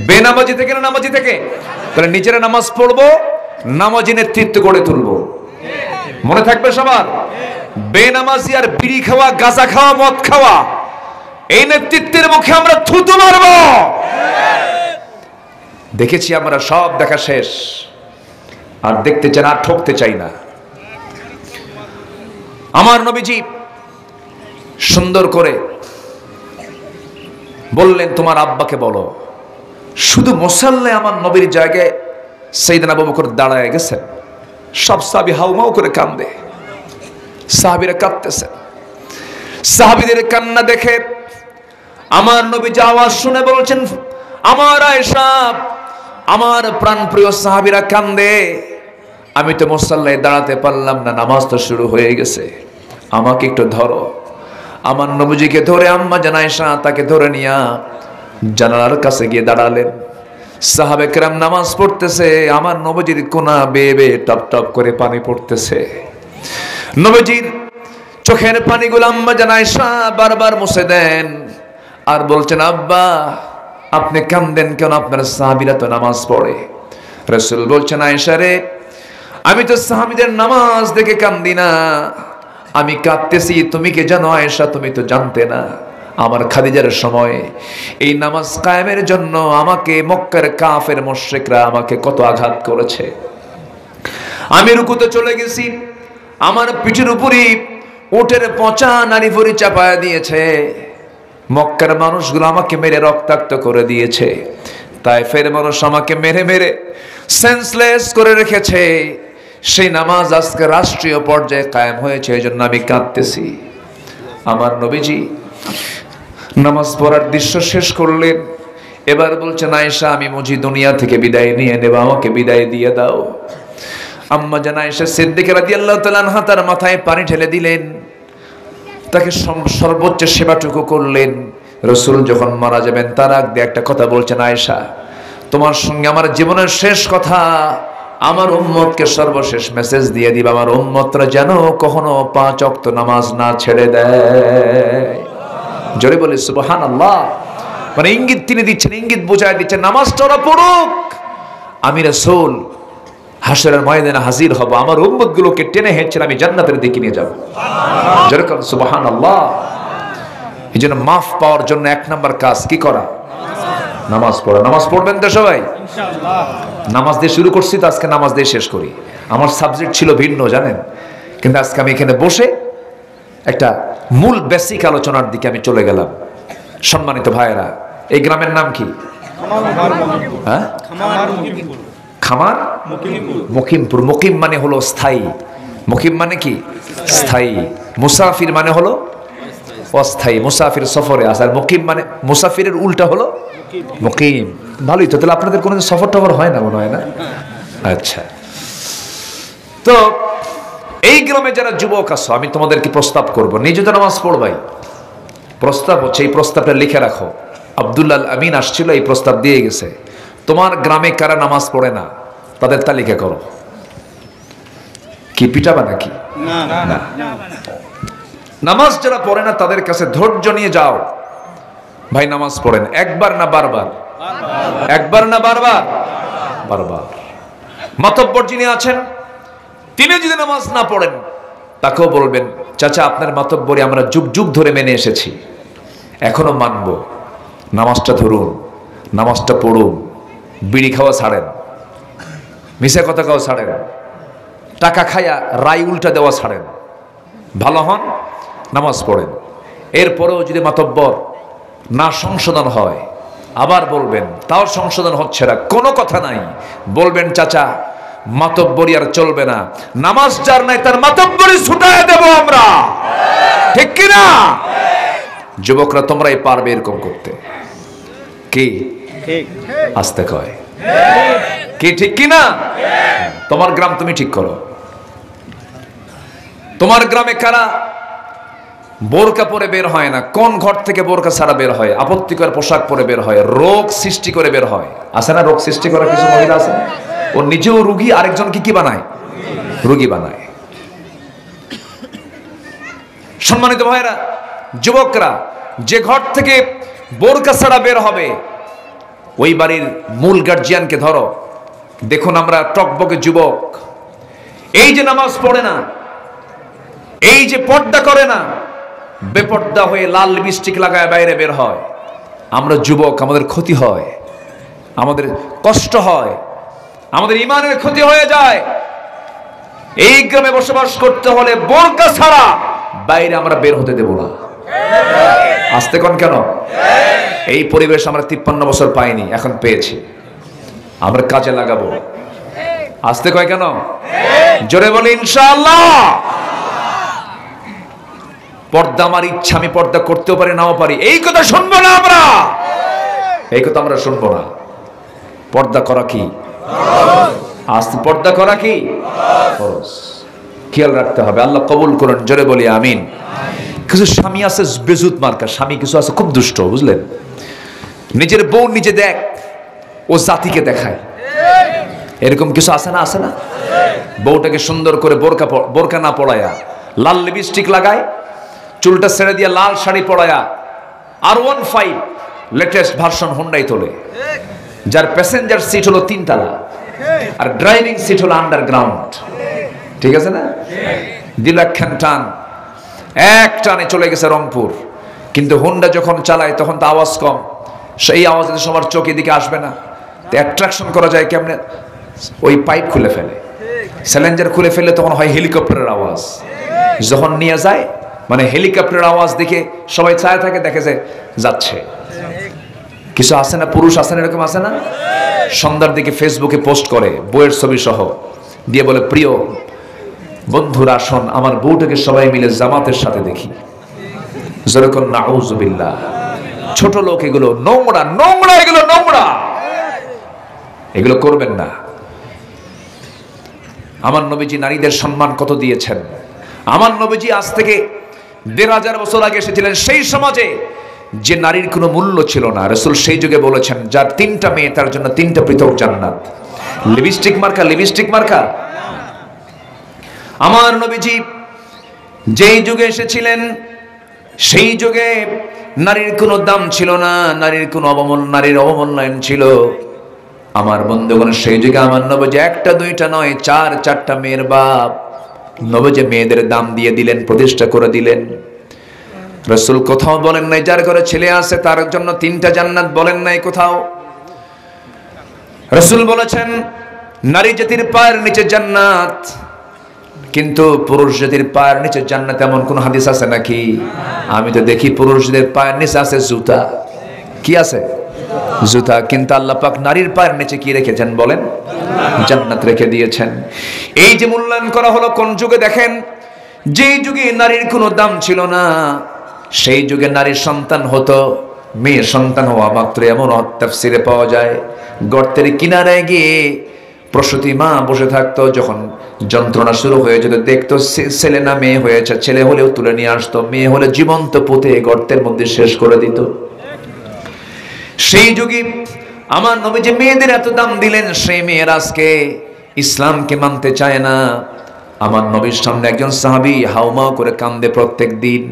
Speaker 2: বেনামাজি থেকে না নামাজি থেকে? তাহলে নিজেরা নামাজ পড়বো, নামাজি নেতৃত্ব গড়ে তুলবো। মনে থাকবে সবার? বেনামাজি আর বিড়ি খাওয়া, গাঁজা খাওয়া, মদ খাওয়া, এই নেতৃত্বের মুখে আমরা থুতু মারবো। দেখেছি আমরা, সব দেখা শেষ। আর দেখতে চাই না, আর ঠকতে চাই না। আমার নবীজি সুন্দর করে বললেন, তোমার আব্বাকে বলো। শুধু মুসাল্লায় আমার নবীর জায়গায় সাইয়েদনা আবু বকর দাঁড়ায় গেছেন। সব সাহাবী হাউমাউ করে কান্দে। সাহাবীরা কাঁদতেছে। সাহাবীদের কান্না দেখে আমার নবী যে আওয়াজ শুনে বলছেন, আমার আয়েশা, আমার প্রাণপ্রিয় সাহাবীরা কান্দে, আমি তো মুসাল্লায় দাঁড়াতে পারলাম না, নামাজ তো শুরু হয়ে গেছে, আমাকে একটু ধরো। আমার নবীজিকে ধরে আম্মা জান আয়েশা তাকে ধরে নিয়া জানালার কাছে গিয়ে দাঁড়ালেন। সাহাবে কেরাম নামাজ পড়তেছে, আমার নবীজির কোনা বেয়ে বেয়ে টপ টপ করে পানি পড়তেছে। নবীজির চোখের পানিগুলো আম্মা জান আয়েশা বারবার মুছে দেন আর বলছেন, আব্বা আপনি কাঁদেন কেন? আপনার সাহাবীরা তো নামাজ পড়ে। রাসূল বলছেন, আয়েশা রে, আমি তো সাহাবীদের নামাজ দেখে কান্দি না, আমি কাঁদতেছি তুমি কে জানো আয়েশা? তুমি তো জানতে না, আমার খাদিজার সময় এই নামাজ কায়েমের জন্য আমাকে মক্কার কাফের মুশরিকরা আমাকে কত আঘাত করেছে। আমি রুকুতে চলে গেছি, আমার পিঠের উপরই উটের পচা নারী ভুঁড়ি চাপায়া দিয়েছে। মক্কার মানুষগুলো আমাকে মেরে রক্তাক্ত করে দিয়েছে। তায়েফের মানুষ আমাকে মেরে মেরে সেন্সলেস করে রেখেছে। সেই নামাজ আজকে রাষ্ট্রীয় পর্যায়ে কায়েম হয়েছে, এই জন্য আমি কাঁদতেছি। আমার নবীজি নামাজ পড়ার দৃশ্য শেষ করলেন। এবার বলছেন, আয়েশা আমি মুজি দুনিয়া থেকে বিদায় নিয়ে নেব, আমাকে বিদায় দিয়ে দাও। আম্মা জান আয়েশা সিদ্দিকা রাদিয়াল্লাহু তাআলা আনহা তার মাথায় পানি ঢেলে দিলেন, তাকে সর্বোচ্চ সেবাটুকু করলেন। রাসূল যখন মারা যাবেন তার আগে একটা কথা বলছেন, আয়েশা তোমার সঙ্গে আমার জীবনের শেষ কথা, আমার উম্মতকে সর্বশেষ মেসেজ দিয়ে দিবা, আমার উম্মতরা যেন কখনো 5 ওয়াক্ত নামাজ না ছেড়ে দেয়। জোরে বলে সুবহানাল্লাহ। মানে ইঙ্গিত তিনি দিচ্ছেন, ইঙ্গিত বোঝায় দিচ্ছেন, নামাজটা ওরা পড়ুক, আমি রাসূল হাসরের ময়দানে হাজির হব, আমার উম্মতগুলোকে টেনে হেঁচড়ে আমি জান্নাতের দিকে নিয়ে যাব। যেরকম সুবহানাল্লাহ। এই জন্য মাফ পাওয়ার জন্য 1 নাম্বার কাজ কি করা? নামাজ পড়া। নামাজ পড়বেন তো সবাই ইনশাআল্লাহ। নামাজ দিয়ে শুরু করছি তো আজকে নামাজ দিয়ে শেষ করি। আমার সাবজেক্ট ছিল ভিন্ন জানেন, কিন্তু আজকে আমি এখানে বসে একটা মূল বেসিক আলোচনার দিকে আমি চলে গেলাম। সম্মানিত ভাইয়েরা, এই গ্রামের নাম কি? হ্যাঁ, খামার মুকিমপুর। মুকিম মানে হলো স্থায়ী, মুকিম মানে কি? স্থায়ী। মুসাফির মানে হলো অস্থায়ী, মুসাফির সফরে আসে। আর মুকিম মানে মুসাফিরের উল্টা হলো মুকিম। ভালোই তো, তাহলে আপনাদের কোনো সফর টফর হয় না মনে হয় না? আচ্ছা, তো এই গ্রামে যারা যুবক আছো আমি তোমাদেরকে প্রস্তাব করব, নিজে তো নামাজ পড়বাই। প্রস্তাব হচ্ছে, এই প্রস্তাবটা লিখে রাখো। আব্দুল্লাহ আমিন আসছিল, এই প্রস্তাব দিয়ে গেছে। তোমার গ্রামে কারা নামাজ পড়ে না তাদের তালিকা করো। কি পিটাবা নাকি? না, নামাজ যারা পড়ে না তাদের কাছে ধৈর্য নিয়ে যাও, ভাই নামাজ পড়েন। একবার না বারবার? একবার না বারবার? বারবার। মাতব্বর যিনি আছেন তিনি যদি নামাজ না পড়েন তাকেও বলবেন, চাচা আপনার মাতব্বরি আমরা যুগ যুগ ধরে মেনে এসেছি, এখনো মানব, নামাজটা ধরুন, নামাজটা পড়ুন, বিড়ি খাওয়া ছাড়েন, মিশা কথা খাওয়া ছাড়েন, টাকা খায়া রায় উল্টা দেওয়া ছাড়েন, ভালো হন, নামাজ পড়েন। এরপরেও যদি মাতব্বর না সংশোধন হয় আবার বলবেন, তাও সংশোধন হচ্ছে না, কোনো কথা নাই, বলবেন চাচা মাতব্বরি আর চলবে না, নামাজ যার নাই তার মাতব্বরি ছুটায় দেব আমরা, ঠিক কি না? যুবকরা তোমরাই পারবে এরকম করতে, কি আসতে কয় কি ঠিক কি না? তোমার গ্রাম তুমি ঠিক করো। তোমার গ্রামে কারা বোরকা পরে বের হয় না? কোন ঘর থেকে বোরকা ছাড়া বের হয়? আপত্তিকর পোশাক পরে বের হয়, রোগ সৃষ্টি করে বের হয়, আছে না? রোগ সৃষ্টি করা কিছু মহিলা আছে, ও নিজেও রোগী, আরেকজনকে কি বানায়? রোগী বানায়। সম্মানিত ভাইরা, যুবকরা যে ঘর থেকে বোরকা ছাড়া বের হবে ওই বাড়ির মূল গার্জিয়ানকে ধরো। দেখুন আমরা টকবকে যুবক, এই যে নামাজ পড়ে না, এই যে পর্দা করে না, বেপর্দা হয়ে লাল লিপস্টিক লাগায় বাইরে বের হয়, আমরা যুবক, আমাদের ক্ষতি হয়, আমাদের কষ্ট হয়, আমাদের ইমানের ক্ষতি হয়ে যায়। এই গ্রামে বসবাস করতে হলে বোরকা ছাড়া বাইরে আমরা বের হতে দেব না। আসতে কোন কেন? এই পরিবেশ আমরা 53 বছর পাইনি, এখন পেয়েছি, আমরা কাজে লাগাবো। আসতে কয় কেন? জোরে বলি ইনশাআল্লাহ। পর্দা আমার ইচ্ছা, আমি পর্দা করতেও পারি নাও পারি, এই কথা শুনবো না আমরা, এই কথা আমরা শুনবো না। পর্দা করা কি? আস্তে পর্দা করা কি ফরজ, খেয়াল রাখতে হবে। আল্লাহ কবুল করুন, জোরে বলি আমিন। কিছু স্বামী আছে বেজুত মার্কা স্বামী, কিছু আছে খুব দুষ্ট, বুঝলেন? নিজের বউ নিজে দেখ, ও জাতিকে দেখায়, এরকম কিছু আছে না? আছে না? বউটাকে সুন্দর করে বোরকা না পড়ায়া লাল লিপস্টিক লাগায়, চুলটা ছেড়ে দিয়ে লাল শাড়ি পরায়া R15 লেটেস্ট ভার্সন হুন্ডাই তোলে, যার প্যাসেঞ্জার সিট হলো 3 তলা আর ড্রাইভিং সিট হলো আন্ডারগ্রাউন্ড, ঠিক আছে না? দিলাক্ষান টান, এক টানে চলে গেছে রংপুর। কিন্তু হুন্ডা যখন চালায় তখন তো আওয়াজ কম, সেই আওয়াজে সবার চোখের দিকে আসবে না, তো অ্যাট্রাকশন করা যায় কেমনে? ওই পাইপ খুলে ফেলে, স্যালেঞ্জার খুলে ফেলে, তখন হয় হেলিকপ্টারের আওয়াজ। যখন নিয়ে যায় মানে হেলিকপ্টারের আওয়াজ দেখে সবাই চায় থাকে, দেখে যে যাচ্ছে। কিছু আছে না, পুরুষ আছে না, এরকম আছে না? সন্ধ্যার দিকে ফেসবুকে পোস্ট করে বউয়ের ছবি সহ, দিয়ে বলে প্রিয় বন্ধুরা আসুন আমার বউটাকে সবাই মিলে জামাতের সাথে দেখি। যেরকম নাউজুবিল্লাহ, ছোট লোক এগুলো, নোংরা নোংরা, এগুলো নোংরা, এগুলো করবেন না। আমার নবীজি নারীদের সম্মান কত দিয়েছেন। আমার নবীজি আজ থেকে 1500 বছর আগে এসেছিলেন সেই সমাজে যে নারীর কোনো মূল্য ছিল না। রাসূল সেই যুগে বলেছেন, যার 3টা মেয়ে তার জন্য 3টা পৃথক জান্নাত। লিপস্টিক মার্কা, লিপস্টিক মার্কা। আমার নবীজি যেই যুগে এসেছিলেন সেই যুগে নারীর কোনো দাম ছিল না, নারীর কোনো নারীর অবমূল্যায়ন ছিল। আমার বন্ধুগণ, সেই যুগে আমার নবীজি 1টা 2টা নয় 4টা মেয়ের বাপ। নবীজি মেয়েদের দাম দিয়ে দিলেন, প্রতিষ্ঠা করে দিলেন। রাসূল কোথাও বলেন নাই যার ঘরে ছেলে আছে তার জন্য 3টা জান্নাত, বলেন নাই কোথাও। রাসূল বলেছেন নারী জাতির পায়ের নিচে জান্নাত, কিন্তু পুরুষ জাতির পায়ের নিচে জান্নাত এমন কোন হাদিস আছে নাকি? আমি তো দেখি পুরুষদের পায়ের নিচে আছে জুতা। কি আছে? জুতা। কিন্তু আল্লাহ পাক নারীর পায়ের নিচে কি রেখেছেন বলেন? জান্নাত রেখে দিয়েছেন। এই যে মূল্যায়ন করা হলো কোন যুগে দেখেন, যেই যুগে নারীর কোনো দাম ছিল না, সেই যুগে নারীর সন্তান হতো, মেয়ে সন্তান হওয়া মাত্র এমন তাফসীরে পাওয়া যায় গর্তের কিনারায় গিয়ে প্রসূতি মা বসে থাকতো, যখন যন্ত্রণা শুরু হয়ে যেত দেখতো ছেলে না মেয়ে হয়েছে, ছেলে হলেও তুলে নিয়ে আসতো, মেয়ে হলে জীবন্ত পুঁতে গর্তের মধ্যে শেষ করে দিত। সেই যুগে আমার নবী যে মেয়েদের এত দাম দিলেন, সেই মেয়ের আজকে ইসলামকে মানতে চায় না। আমার নবীর সামনে একজন সাহাবী হাউমাউ করে কান্দে প্রত্যেক দিন।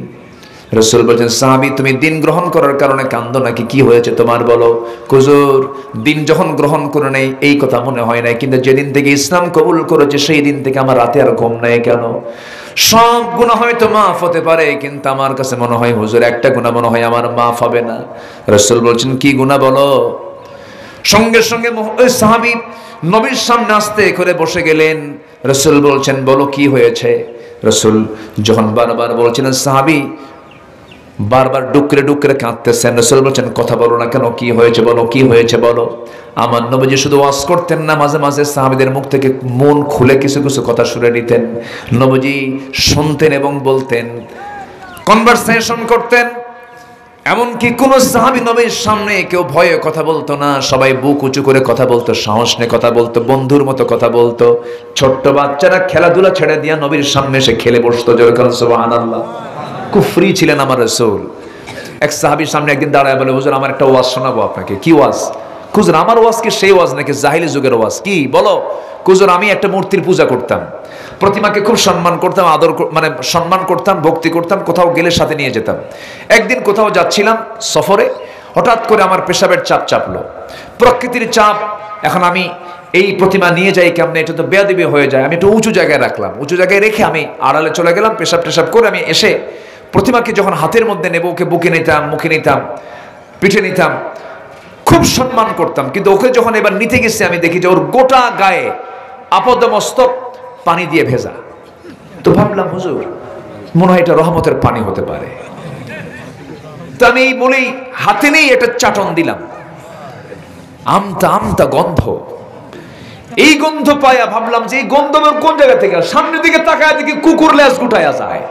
Speaker 2: রাসূল বলেন, সাহাবী তুমি দিন গ্রহণ করার কারণে কান্দো নাকি? কি হয়েছে তোমার বলো? হুজুর দিন যখন গ্রহণ করে নেই এই কথা মনে হয় না, কিন্তু যেদিন থেকে ইসলাম কবুল করেছে সেই দিন থেকে আমার রাতে আর ঘুম নাই কেন? সব গুনাহ হয়তো মাফ হতে পারে, কিন্তু আমার কাছে মনে হয় হুজুর একটা গুনাহ মনে হয় আমার মাফ হবে না। রাসূল বলছেন কি গুনাহ বলো? সঙ্গে সঙ্গে ওই সাহাবী নবীর সামনে আস্তে করে বসে গেলেন। রাসূল বলছেন বলো কি হয়েছে? রাসূল যখন বারবার বলছিলেন, সাহাবী বারবার ডুকরে ডুকরে কাঁদতেছেন। রাসূল বলছেন কথা বলো না কেন? কি হয়েছে বলো, কি হয়েছে বলো। আমার নবীজি শুধু ওয়াজ করতেন না, মাঝে মাঝে সাহাবীদের মুখ থেকে মন খুলে কিছু কিছু কথা শুনে নিতেন। নবীজি শুনতেন এবং বলতেন, কনভারসেশন করতেন। এমনকি কোন সাহাবী নবীর সামনে কেউ ভয়ে কথা বলতো না, সবাই বুক উঁচু করে কথা বলতো, সাহস নিয়ে কথা বলতো, বন্ধুর মতো কথা বলতো। ছোট্ট বাচ্চারা খেলাধুলা ছেড়ে দিয়া নবীর সামনে এসে খেলে বসতো। জয়কার সুবহানাল্লাহ। খুব ফ্রি ছিলেন আমার রাসূল। এক সাহাবীর সামনে একদিন দাঁড়ায় বলে, হুজুর আমার একটা ওয়াজ শোনাবো আপনাকে। কি ওয়াজ? হুজুর আমার ওয়াজ কি সেই ওয়াজ নাকি জাহিলি যুগের ওয়াজ? কি বলো? হুজুর আমি একটা মূর্তির পূজা করতাম, প্রতিমাকে খুব সম্মান করতাম, আদর মানে সম্মান করতাম, ভক্তি করতাম, কোথাও গেলে সাথে নিয়ে যেতাম। একদিন কোথাও যাচ্ছিলাম সফরে, হঠাৎ করে আমার পেশাবের চাপ চাপলো, প্রকৃতির চাপ। এখন আমি এই প্রতিমা নিয়ে যাই কেমনে, এটা তো বেয়াদবি হয়ে যায়। আমি একটু উঁচু জায়গায় রাখলাম, উঁচু জায়গায় রেখে আমি আড়ালে চলে গেলাম, পেশাব টেশাব করে আমি এসে প্রতিমাকে যখন হাতের মধ্যে নেব, ওকে বুকে নিতাম, মুখে নিতাম, পিঠে নিতাম, খুব সম্মান করতাম। কিন্তু ওকে যখন এবার নিতে গেছি আমি দেখি যে ওর গোটা গায়ে আপাদমস্তক পানি দিয়ে ভেজা। তো ভাবলাম হুজুর মনে হয় এটা রহমতের পানি হতে পারে। তো আমি এই বলেই হাতে নেই একটা চাটন দিলাম, আমতা আমতা গন্ধ। এই গন্ধ পায়া ভাবলাম যে এই গন্ধ কোন জায়গা থেকে? সামনের দিকে তাকায় দেখি কুকুর লেজ গুটায়া যায়।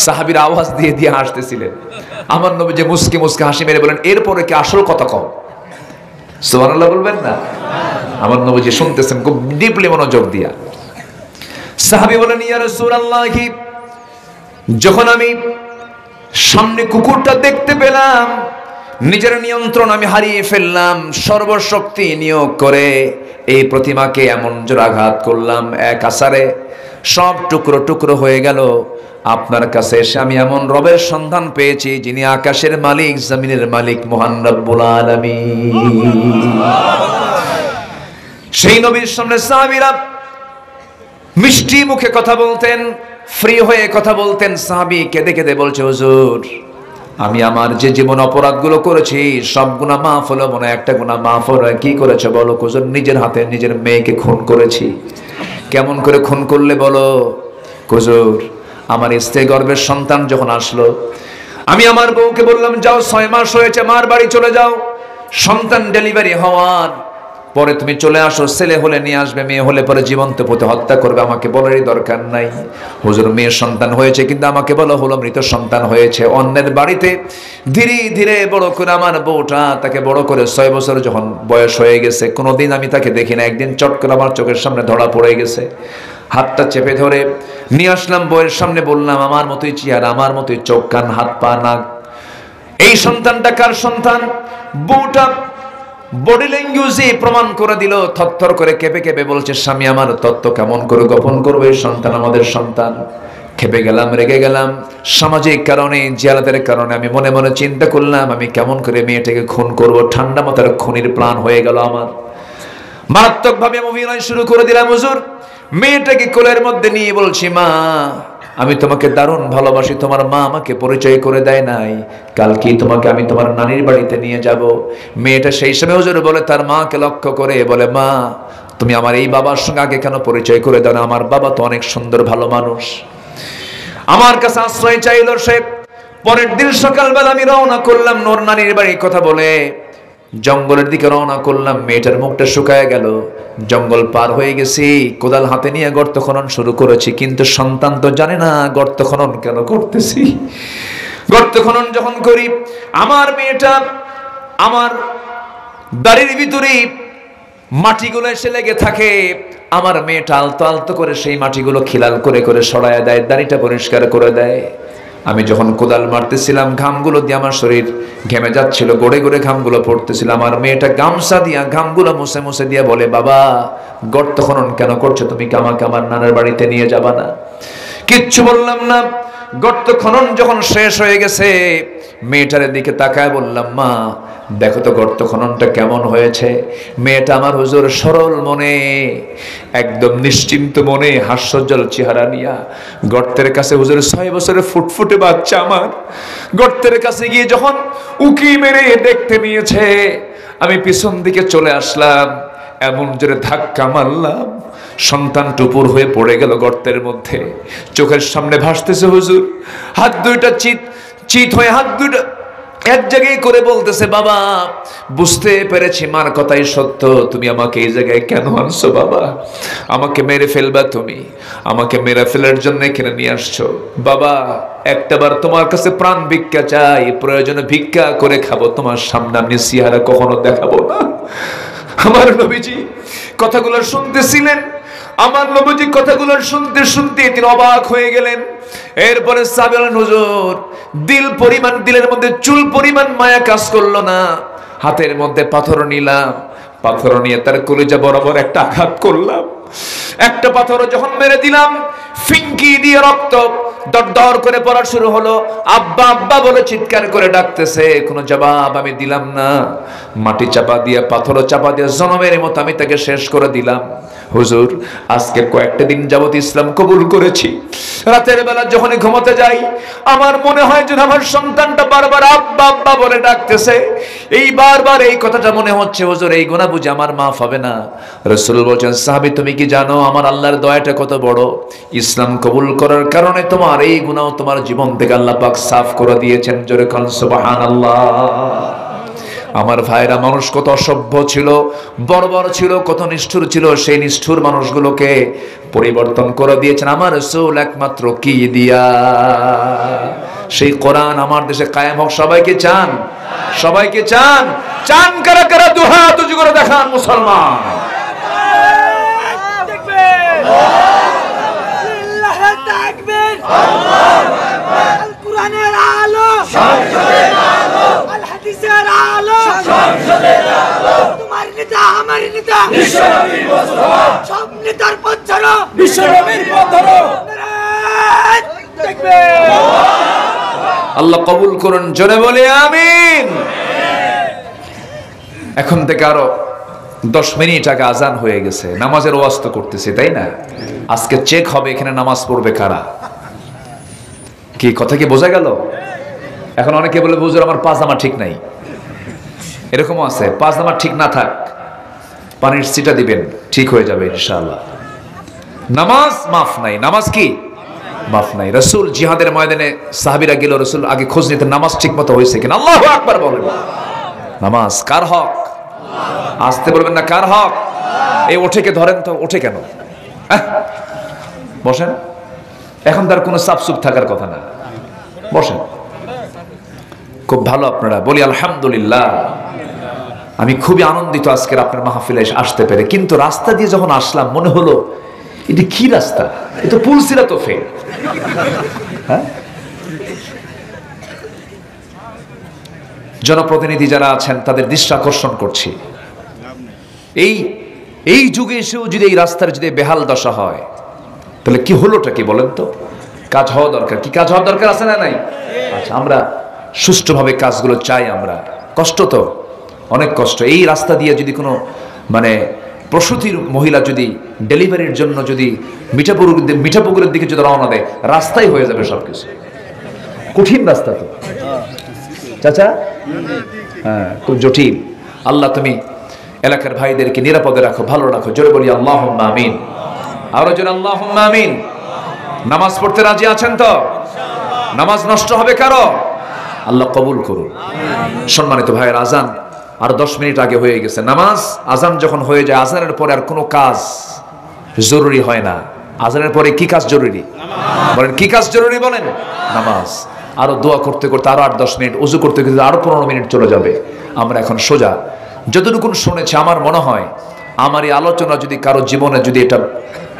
Speaker 2: সাহাবীরা আওয়াজ দিয়ে দিয়ে হাসতেছিলেন। আমার নবী যে মুস্কি মুস্কি হাসি মেরে বলেন, এরপরে কি আসল কথা কও? সুবহানাল্লাহ বলবেন না? আমার নবী যে শুনতেছেন খুব ডিপলি মনোযোগ দিয়া। সাহাবী বলেন, ইয়া রাসূলুল্লাহ, যখন আমি সামনে কুকুরটা দেখতে পেলাম, নিজের নিয়ন্ত্রণ আমি হারিয়ে ফেললাম, সর্বশক্তি নিয়োগ করে এই প্রতিমাকে এমন জোর আঘাত করলাম, এক আছাড়ে সব টুকরো টুকরো হয়ে গেল। আপনার কাছে এসে আমি এমন রবের সন্ধান পেয়েছি যিনি আকাশের মালিক, জমিনের মালিক, মহান রব্বুল আলামিন। সেই নবীর সামনে সাহাবীরা মিষ্টি মুখে কথা বলতেন, ফ্রি হয়ে কথা বলতেন। সাহাবী কেঁদে কেঁদে বলছে, হুজুর আমি আমার যে জীবন অপরাধগুলো করেছি সব গুনাহ মাফ হলো, মনে একটা গুনাহ মাফ হলো। কি করেছে বলো? হুজুর নিজের হাতে নিজের মেয়েকে খুন করেছি। কেমন করে খুন করলে বলো? হুজুর আমার স্ত্রী গর্ভের সন্তান যখন আসলো, আমি আমার বউকে বললাম যাও 6 মাস হয়েছে মার বাড়ি চলে যাও, সন্তান ডেলিভারি হওয়ার পরে তুমি চলে আসো, ছেলে হলে নিয়ে আসবে, মেয়ে হলে পরে জীবন্ত পুঁতে হত্যা করবে, আমাকে বলারই দরকার নাই। হুজুর মেয়ের সন্তান হয়েছে কিন্তু আমাকে বলা হলো মৃত সন্তান হয়েছে। অন্যের বাড়িতে ধীরে ধীরে বড় করে আমার বউটা তাকে বড় করে 6 বছর যখন বয়স হয়ে গেছে, কোনোদিন আমি তাকে দেখি না, একদিন চট করে আমার চোখের সামনে ধরা পড়ে গেছে। হাতটা চেপে ধরে নিয়ে আসলাম বউয়ের সামনে, বললাম আমার মতোই চেহারা, আমার মতোই চোখ, কান, হাত, পা, নাক, এই সন্তানটা কার সন্তান? বউটা বডি ল্যাঙ্গুয়েজে প্রমাণ করে দিল, থরথর করে কেঁপে কেঁপে বলছে, স্বামী আমার তত্ত্ব কেমন করে গোপন করবে, এই সন্তান আমাদের সন্তান। খেপে গেলাম, রেগে গেলাম। সামাজিক কারণে, জিয়ালাতের কারণে আমি মনে মনে চিন্তা করলাম আমি কেমন করে মেয়েটাকে খুন করব। ঠান্ডা মাথার খুনির প্ল্যান হয়ে গেল আমার। মারাত্মকভাবে অভিনয় শুরু করে দিলাম। হুজুর মেয়েটাকে কোলের মধ্যে নিয়ে বলছি, মা আমি তোমাকে দারুণ ভালোবাসি, তোমার মা আমাকে পরিচয় করে দেয় নাই, কালকেই তোমাকে আমি তোমার নানির বাড়িতে নিয়ে যাব। মেয়েটা সেই সময় হুজুর বলে তার মাকে লক্ষ্য করে বলে, মা তুমি আমার এই বাবার সঙ্গে আগে কেন পরিচয় করে দাও না? আমার বাবা তো অনেক সুন্দর ভালো মানুষ। আমার কাছে আশ্রয় চাইল সে। পরের দিন সকালবেলা আমি রওনা করলাম নূর নানির বাড়ির কথা বলে, জঙ্গলের দিকে রওনা করলাম। মেয়েটার মুখটা শুকায় গেল। জঙ্গল পার হয়ে গেছি, কোদাল হাতে নিয়ে গর্ত খনন শুরু করেছি, কিন্তু সন্তান তো জানে না গর্ত খনন কেন করতেছি। গর্ত খনন যখন করি, আমার মেয়েটা আমার দাড়ির ভিতরে মাটিগুলো এসে লেগে থাকে। আমার মেয়েটা আলতো আলতো করে সেই মাটিগুলো খিলাল করে করে সরায় দেয়, দাড়িটা পরিষ্কার করে দেয়। আমি যখন কোদাল মারতেছিলাম, ঘামগুলো দিয়ে আমার শরীর ঘেমে যাচ্ছিল, গড়ে গড়ে ঘামগুলো পড়তেছিল। আমার মেয়েটা গামছা দিয়া ঘামগুলো মুছে মুছে দিয়ে বলে, বাবা গর্ত খনন কেন করছো? তুমি কি আমাকে আমার নানার বাড়িতে নিয়ে যাবা না? কিচ্ছু বললাম না। গর্ত খনন যখন শেষ হয়ে গেছে, মেয়েটার দিকে তাকায় বললাম, মা দেখো তো গর্ত খননটা কেমন হয়েছে। মেয়েটা আমার হুজুর সরল মনে, একদম নিশ্চিন্ত মনে, হাস্যজ্জ্বল চেহারা নিয়া গর্তের কাছে, হুজুর 6 বছরের ফুটফুটে বাচ্চা আমার গর্তের কাছে গিয়ে যখন উকি মেরে দেখতে নিয়েছে, আমি পিছন দিকে চলে আসলাম, এমন জোরে ধাক্কা মারলাম, সন্তান টুপুর হয়ে পড়ে গেল গর্তের মধ্যে। চোখের সামনে ভাসতেছে হুজুর, হাত দুইটা চিত হয়ে হাত দুইটা এক জায়গায় করে বলতেছে, বাবা বুঝতে পেরেছি মার কথাই সত্য, তুমি আমাকে এই জায়গায় কেন আনছো বাবা? আমাকে মেরে ফেলবা তুমি, আমাকে মেরে ফেলার জন্য এখানে নিয়ে আসছো। বাবা একটাবার তোমার কাছে প্রাণ ভিক্ষা চাই, প্রয়োজনে ভিক্ষা করে খাবো, তোমার সামনে আমি চেহারা কখনো দেখাবো না। আমার নবীজি কথাগুলো শুনতেছিলেন, আমার নবীজি কথাগুলো শুনতে শুনতে তিনি অবাক হয়ে গেলেন। এরপরে সাহাবী বলেন, হুজুর দিলের মধ্যে চুল পরিমাণ মায়া কাজ করলো না। হাতের মধ্যে পাথর নিলাম, পাথর নিয়ে তার কলিজা বরাবর একটা আঘাত করলাম। একটা পাথর যখন মেরে দিলাম, ফিঙ্কি দিয়ে রক্ত দরদর করে পড়া শুরু হলো। আব্বা আব্বা বলে চিৎকার করে ডাকতেছে, কোনো জবাব আমি দিলাম না। মাটি চাপা দিয়ে, পাথর চাপা দিয়ে জনমের মতো আমি তাকে শেষ করে দিলাম। হুজুর আজকে কয়েকটা দিন যাবত ইসলাম কবুল করেছি। রাতের বেলা যখন ঘুমোতে যাই, আমার মনে হয় যেন আমার সন্তানটা বারবার আব্বা আব্বা বলে ডাকতেছে। এই বারবার এই কথাটা মনে হচ্ছে, হুজুর এই গুনাহ বুঝি আমার মাফ হবে না? রাসূল বলেন, সাহাবী তুমি কি জানো আমার আল্লাহর দয়াটা কত বড়? ইসলাম কবুল করার কারণে তোমার এই গুনাহ তোমার জীবন থেকে আল্লাহ পাক সাফ করে দিয়েছেন। জোরে কোন সুবহানাল্লাহ। আমার ভাইরা, মানুষ কত অসভ্য ছিল, বর্বর ছিল, কত নিষ্ঠুর ছিল, সেই নিষ্ঠুর মানুষগুলোকে পরিবর্তন করে দিয়েছেন আমার রাসূল একমাত্র কি দিয়া? সেই কোরআন আমার দেশে কায়েম হোক। সবাইকে চান? সবাইকে চান? চান কারা কারা? দুহাত উঁচু করে দেখান মুসলমান।
Speaker 3: কোরআনের আলো, সংসদের আলো, আল হাদিসের আলো, সংসদের আলো, তোমার নেতা আমার নেতা বিশ্বনবীর মুস্তাফা, সব নেতার পথ ছাড়ো, বিশ্বনবীর পথ ধরো। দেখবে
Speaker 2: আল্লাহ কবুল করুন, জোরে বলে আমিন। এখন থেকে আরো 10 মিনিট আগে আজান হয়ে গেছে, নামাজের ওয়াজ তো করতেছি তাই না? আজকে চেক হবে এখানে নামাজ পড়বে কারা। কি কথা কি বোঝা গেল? এখন অনেকে বলে, হুজুর আমার পাজামা ঠিক নাই। এরকমও আছে, পাজামা ঠিক না থাক, পানির ছিটা দিবেন, ঠিক হয়ে যাবে ইনশাআল্লাহ। নামাজ মাফ নাই, নামাজ কি মাফ নাই। রাসূল জিহাদের ময়দানে সাহাবীরা গেল, রাসূল আগে খোঁজ নিতেন নামাজ ঠিক মতো হয়েছে কিনা। আল্লাহু আকবার বলেন। নামাজ কার হক? আসতে বলবেন না, কার হক? এই ওঠে কে ধরেন তো, ওঠে কেন? বসেন, এখন তার কোনো সাফসুপ থাকার কথা না, বসেন। খুব ভালো আপনারা, বলি আলহামদুলিল্লাহ। আমি খুবই আনন্দিত আজকের আপনার মাহফিলে আসতে পেরে। কিন্তু রাস্তা দিয়ে যখন আসলাম মনে হলো এটা কি রাস্তা, এটা পুলসিরাত ফেল। হ্যাঁ, জনপ্রতিনিধি যারা আছেন তাদের দৃষ্টি আকর্ষণ করছি, এই যুগে এসেও যদি এই রাস্তার যদি বেহাল দশা হয় তাহলে কি হলোটা কি বলেন তো? কাজ হওয়া দরকার। কি কাজ হওয়া দরকার আছে না নাই? আচ্ছা, আমরা সুষ্ঠুভাবে কাজগুলো চাই। আমরা কষ্ট তো অনেক কষ্ট। এই রাস্তা দিয়ে যদি কোনো মানে প্রসূতির মহিলা যদি ডেলিভারির জন্য যদি মিঠাপুকুরের দিকে যদি রওনা দেয়, রাস্তাই হয়ে যাবে সবকিছু। কঠিন রাস্তা তো চাচা, হ্যাঁ খুব জটিল। আল্লাহ তুমি এলাকার ভাইদেরকে নিরাপদে রাখো, ভালো রাখো, জোরে বলি আল্লাহুম্মা আমিন। আরো জোরে আল্লাহুম্মা আমিন। নামাজ পড়তে রাজি আছেন তো? নামাজ নষ্ট হবে কারো? আল্লাহ কবুল করুন। সম্মানিত ভাইয়ের, আজান আর 10 মিনিট আগে হয়ে গেছে। নামাজ আজান যখন হয়ে যায়, আজানের পরে আর কোনো কাজ জরুরি হয় না। আজানের পরে কি কাজ জরুরি বলেন? কি কাজ জরুরি বলেন? নামাজ। আরো দোয়া করতে করতে আরো 8-10 মিনিট, ওযু করতে করতে আরো 15 মিনিট চলে যাবে। আমরা এখন সোজা যতটুকু শুনেছি, আমার মনে হয় আমার এই আলোচনা যদি কারো জীবনে যদি এটা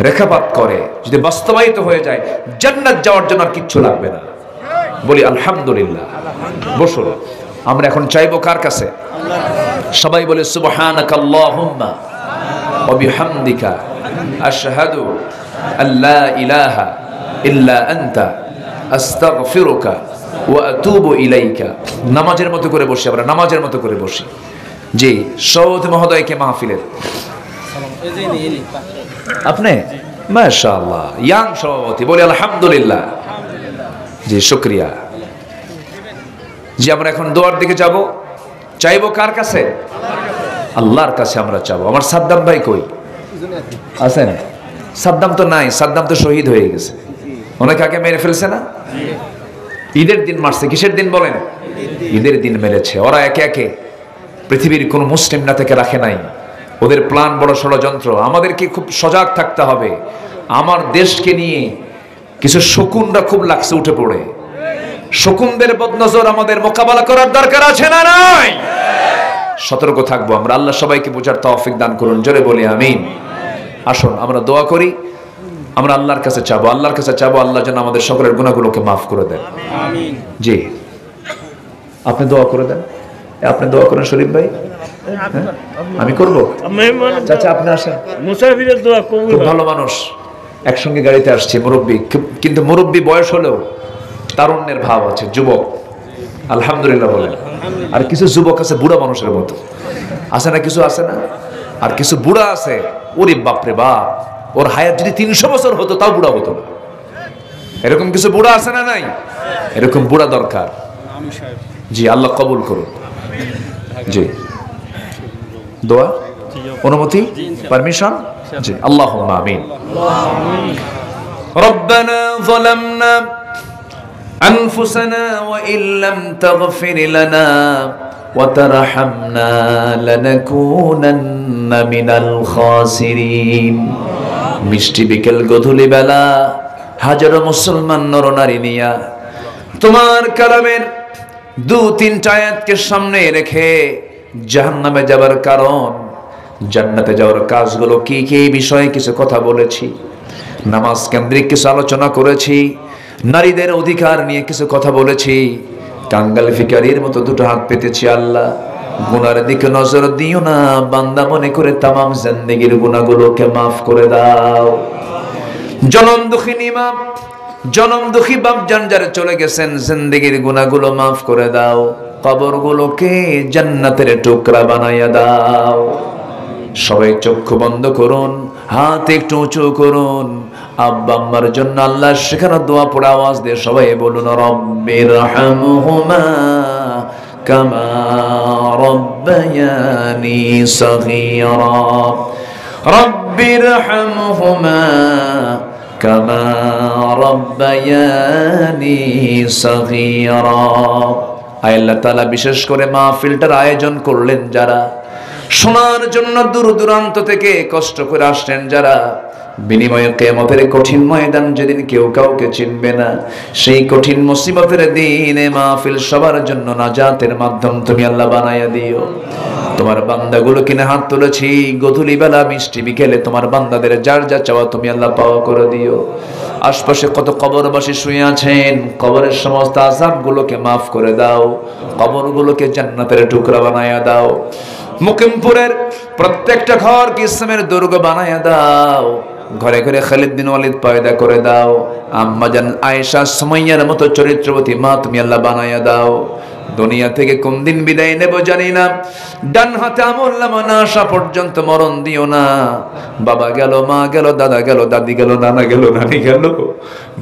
Speaker 2: রেখাপাত করে, যদি বাস্তবায়িত হয়ে যায়, জান্নাত যাওয়ার জন্য আর কিচ্ছু লাগবে না। বলি আলহামদুলিল্লাহ। বসুন। আমরা এখন চাইবো কার কাছে? সবাই বলে সুবহানাকাল্লাহুম্মা ওয়া বিহামদিকা আশহাদু আল্লা ইলাহা ইল্লা আনতা আস্তাগফিরুকা ওয়া আতুবু ইলাইকা। নামাজের মতো করে বসি, আমরা নামাজের মতো করে বসি। জি, সভাপতি মহোদয়কে মাহফিলের আপনি মাশাআল্লাহ ইয়াং সভাপতি, বলি আলহামদুলিল্লাহ। জি শুকরিয়া। জি, আমরা এখন দোয়ার দিকে যাব। চাইবো কার কাছে? আল্লাহর কাছে আমরা চাবো। আমার সাদ্দাম ভাই কই আছেন? সাদ্দাম তো নাই, সাদ্দাম তো শহীদ হয়ে গেছে। অনেক আগে মেরে ফেলছে না? ঈদের দিন মারছে। কিসের দিন বলেন? ঈদের দিন মেরেছে। ওরা একে একে পৃথিবীর কোন মুসলিম না থেকে রাখে নাই। ওদের প্ল্যান বড় ষড়যন্ত্র। আমাদেরকে খুব সজাগ থাকতে হবে। আমার দেশকে নিয়ে কিছু শকুনরা খুব লাগছে উঠে পড়ে। শকুনদের বদনজর আমাদের মোকাবেলা করার দরকার আছে না নাই? সতর্ক থাকবো আমরা। আল্লাহ সবাইকে বোঝার তৌফিক দান করুন, জোরে বলি আমিন। আসুন আমরা দোয়া করি। আমরা আল্লাহর কাছে চাবো, আল্লাহর কাছে চাবো আল্লাহ যেন আমাদের সকলের গুনাহগুলোকে মাফ করে দেন। আমিন। জি, আপনি দোয়া করে দেন। আপনি দোয়া করেন শরীফ ভাই। আমি করব? চাচা আপনি আসেন।
Speaker 4: মুসাফিরের দোয়া কবুল।
Speaker 2: খুব ভালো মানুষ, একসঙ্গে গাড়িতে আসছে, মুরব্বী। কিন্তু মুরব্বী বয়স হলেও তারুণ্যের ভাব আছে, যুবক। আলহামদুলিল্লাহ বলেন। আর কিছু যুবক আছে বুড়া মানুষের মতো, আছে না? কিছু আছে না? আর কিছু বুড়া আছে, ওরে বাপরে বাপ, ওর হায়াত যদি 300 বছর হতো তাও বুড়া হতো না। এরকম কিছু বুড়া আছে না নাই? এরকম বুড়া দরকার। জি, আল্লাহ কবুল করুন। জি, দোয়া অনুমতি, পারমিশন? জি, আল্লাহুম্মা আমিন। রব্বানা যালামনা আনফুসানা ওয়া ইল্লাম তাগফির লানা ওয়া তারহামনা লানাকুনান্না মিনাল খাসিরিন। মিষ্টি বিকেল গধূলি বেলা হাজারো মুসলমান নরনারী নিয়া তোমার কালামের 2-3টা আয়াতকে সামনে রেখে জাহান্নামে যাবার কারণ, জান্নাতে যাওয়ার কাজগুলো কি কি বিষয়ে কিছু কথা বলেছি। নামাজ কেন্দ্রিক কিছু আলোচনা করেছি। নারীদের অধিকার নিয়ে কিছু কথা বলেছি। কাঙ্গাল ফিকারির মতো 2টো হাত পেতেছি। আল্লাহ গুনার দিকে নজর দিও না, বান্দা মনে করে তামাম জিন্দেগির গুনাহগুলোকে মাফ করে দাও। জনম দুঃখিনী মা, জনম দুঃখী বাপ জান যারা চলে গেছেন, জিন্দেগির গুনাহগুলো মাফ করে দাও। কবরগুলোকে জান্নাতের টুকরা বানাইয়া দাও। সবাই চক্ষু বন্ধ করুন, হাত একটু উঁচু করুন। আব্বা আম্মার জন্য আল্লাহ শেখানো দোয়া পড়ে আওয়াজ দিয়ে সবাই বলুন রব্বিরহামহুমা কামা রব্বায়ানি সগীরা। রব্বিরহামহুমা কামা রব্বায়ানি সগীরা। আল্লাহ তাআলা বিশেষ করে মাহফিলটার আয়োজন করলেন যারা, শোনার জন্য দূর দূরান্ত থেকে কষ্ট করে আসলেন যারা, বিনিময়ে কিয়ামতের কঠিন ময়দান যেদিন কেউ কাউকে চিনবে না, সেই কঠিন মুসিবতের দিনে মাহফিল সবার জন্য নাজাতের মাধ্যম তুমি আল্লাহ বানাইয়া দিও। তোমার বান্দাগুলো কিনে হাত তুলেছি, গধূলি বেলা মিষ্টি বিকেলে তোমার বান্দাদের যার যা চাওয়া তুমি আল্লাহ পাওয়া করে দিও। আশপাশে কত কবরবাসী শুয়ে আছেন, কবরের সমস্ত আযাবগুলোকে মাফ করে দাও। কবরগুলোকে জান্নাতের টুকরা বানাইয়া দাও। মুকিমপুরের প্রত্যেকটা ঘরকে ইসলামের দুর্গ বানাইয়া দাও। ঘরে ঘরে খালিদ বিন ওয়ালিদ পয়দা করে দাও। আম্মা জান আয়েশা সুমাইয়ার মতো চরিত্রবতী মা তুমি আল্লাহ বানায়া দাও। দুনিয়া থেকে কোন দিন বিদায় নেব জানি না, ডান হাতে আমল নামা না আসা পর্যন্ত মরণ দিও না। বাবা গেল, মা গেল, দাদা গেল, দাদি গেল, নানা গেল, নানি গেল,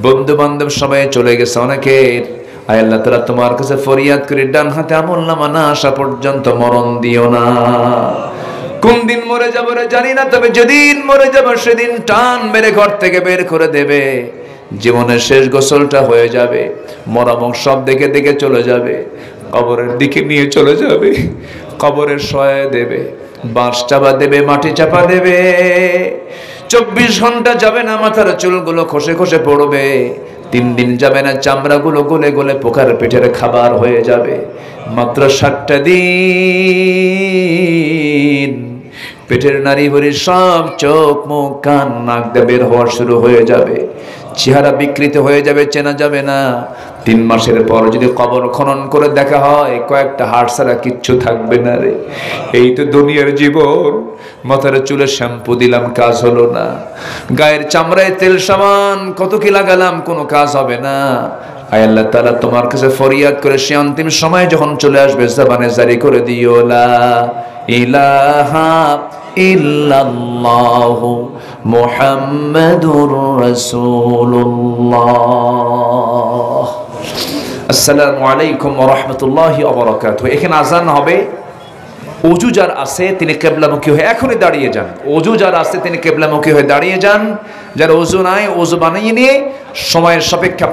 Speaker 2: বন্ধু বান্ধব সবাই চলে গেছে অনেকের। আয় আল্লাহ তাআলা তোমার কাছে ফরিয়াদ করি, ডান হাতে আমল নামা না আসা পর্যন্ত মরণ দিও না। কোন দিন মরে যাবো রে জানি না, তবে যেদিন মরে যাবো সেদিন টান মেরে ঘর থেকে বের করে দেবে। জীবনের শেষ গোসলটা হয়ে যাবে, মরামক সব দেখে দেখে চলে যাবে, কবরের দিকে নিয়ে চলে যাবে, কবরের সহায় দেবে, বাঁশ চাপা দেবে, মাটি চাপা দেবে। 24 ঘন্টা যাবে না, মাথার চুলগুলো খসে খসে পড়বে। 3 দিন যাবে না, চামড়াগুলো গলে গলে পোকার পেটের খাবার হয়ে যাবে। মাত্র 7টা দিন পেটের নারী ভরি সব চোখ মুখ কান নাক দিয়ে বের হওয়া শুরু হয়ে যাবে। চেহারা বিকৃত হয়ে যাবে, চেনা যাবে না। 3 মাসের পর যদি কবর খনন করে দেখা হয়, কয়েকটা হাড় ছাড়া কিচ্ছু থাকবে না রে। এই তো দুনিয়ার জীবন। মাথার চুলে শ্যাম্পু দিলাম, কাজ হলো না। গায়ের চামড়ায় তেল সাবান কত কি লাগালাম, কোনো কাজ হবে না। আয় আল্লাহ তাআলা তোমার কাছে ফরিয়াদ করে সে অন্তিম সময় যখন চলে আসবে, জবানে জারি করে দিও লা ইলাহা ইল্লাল্লাহু মুহাম্মাদুর রাসূলুল্লাহ। আসসালামু আলাইকুম ওয়া রাহমাতুল্লাহি ওয়া বারাকাতুহু। এখানে আজান হবে। ওযু যার আছে তিনি কিবলামুখী হয়ে এখনই দাঁড়িয়ে যান। ওযু যার আছে তিনি কিবলামুখী হয়ে দাঁড়িয়ে যান। যার ওযু নাই, ওযু বানিয়ে নিয়ে সময়ের সাপেক্ষে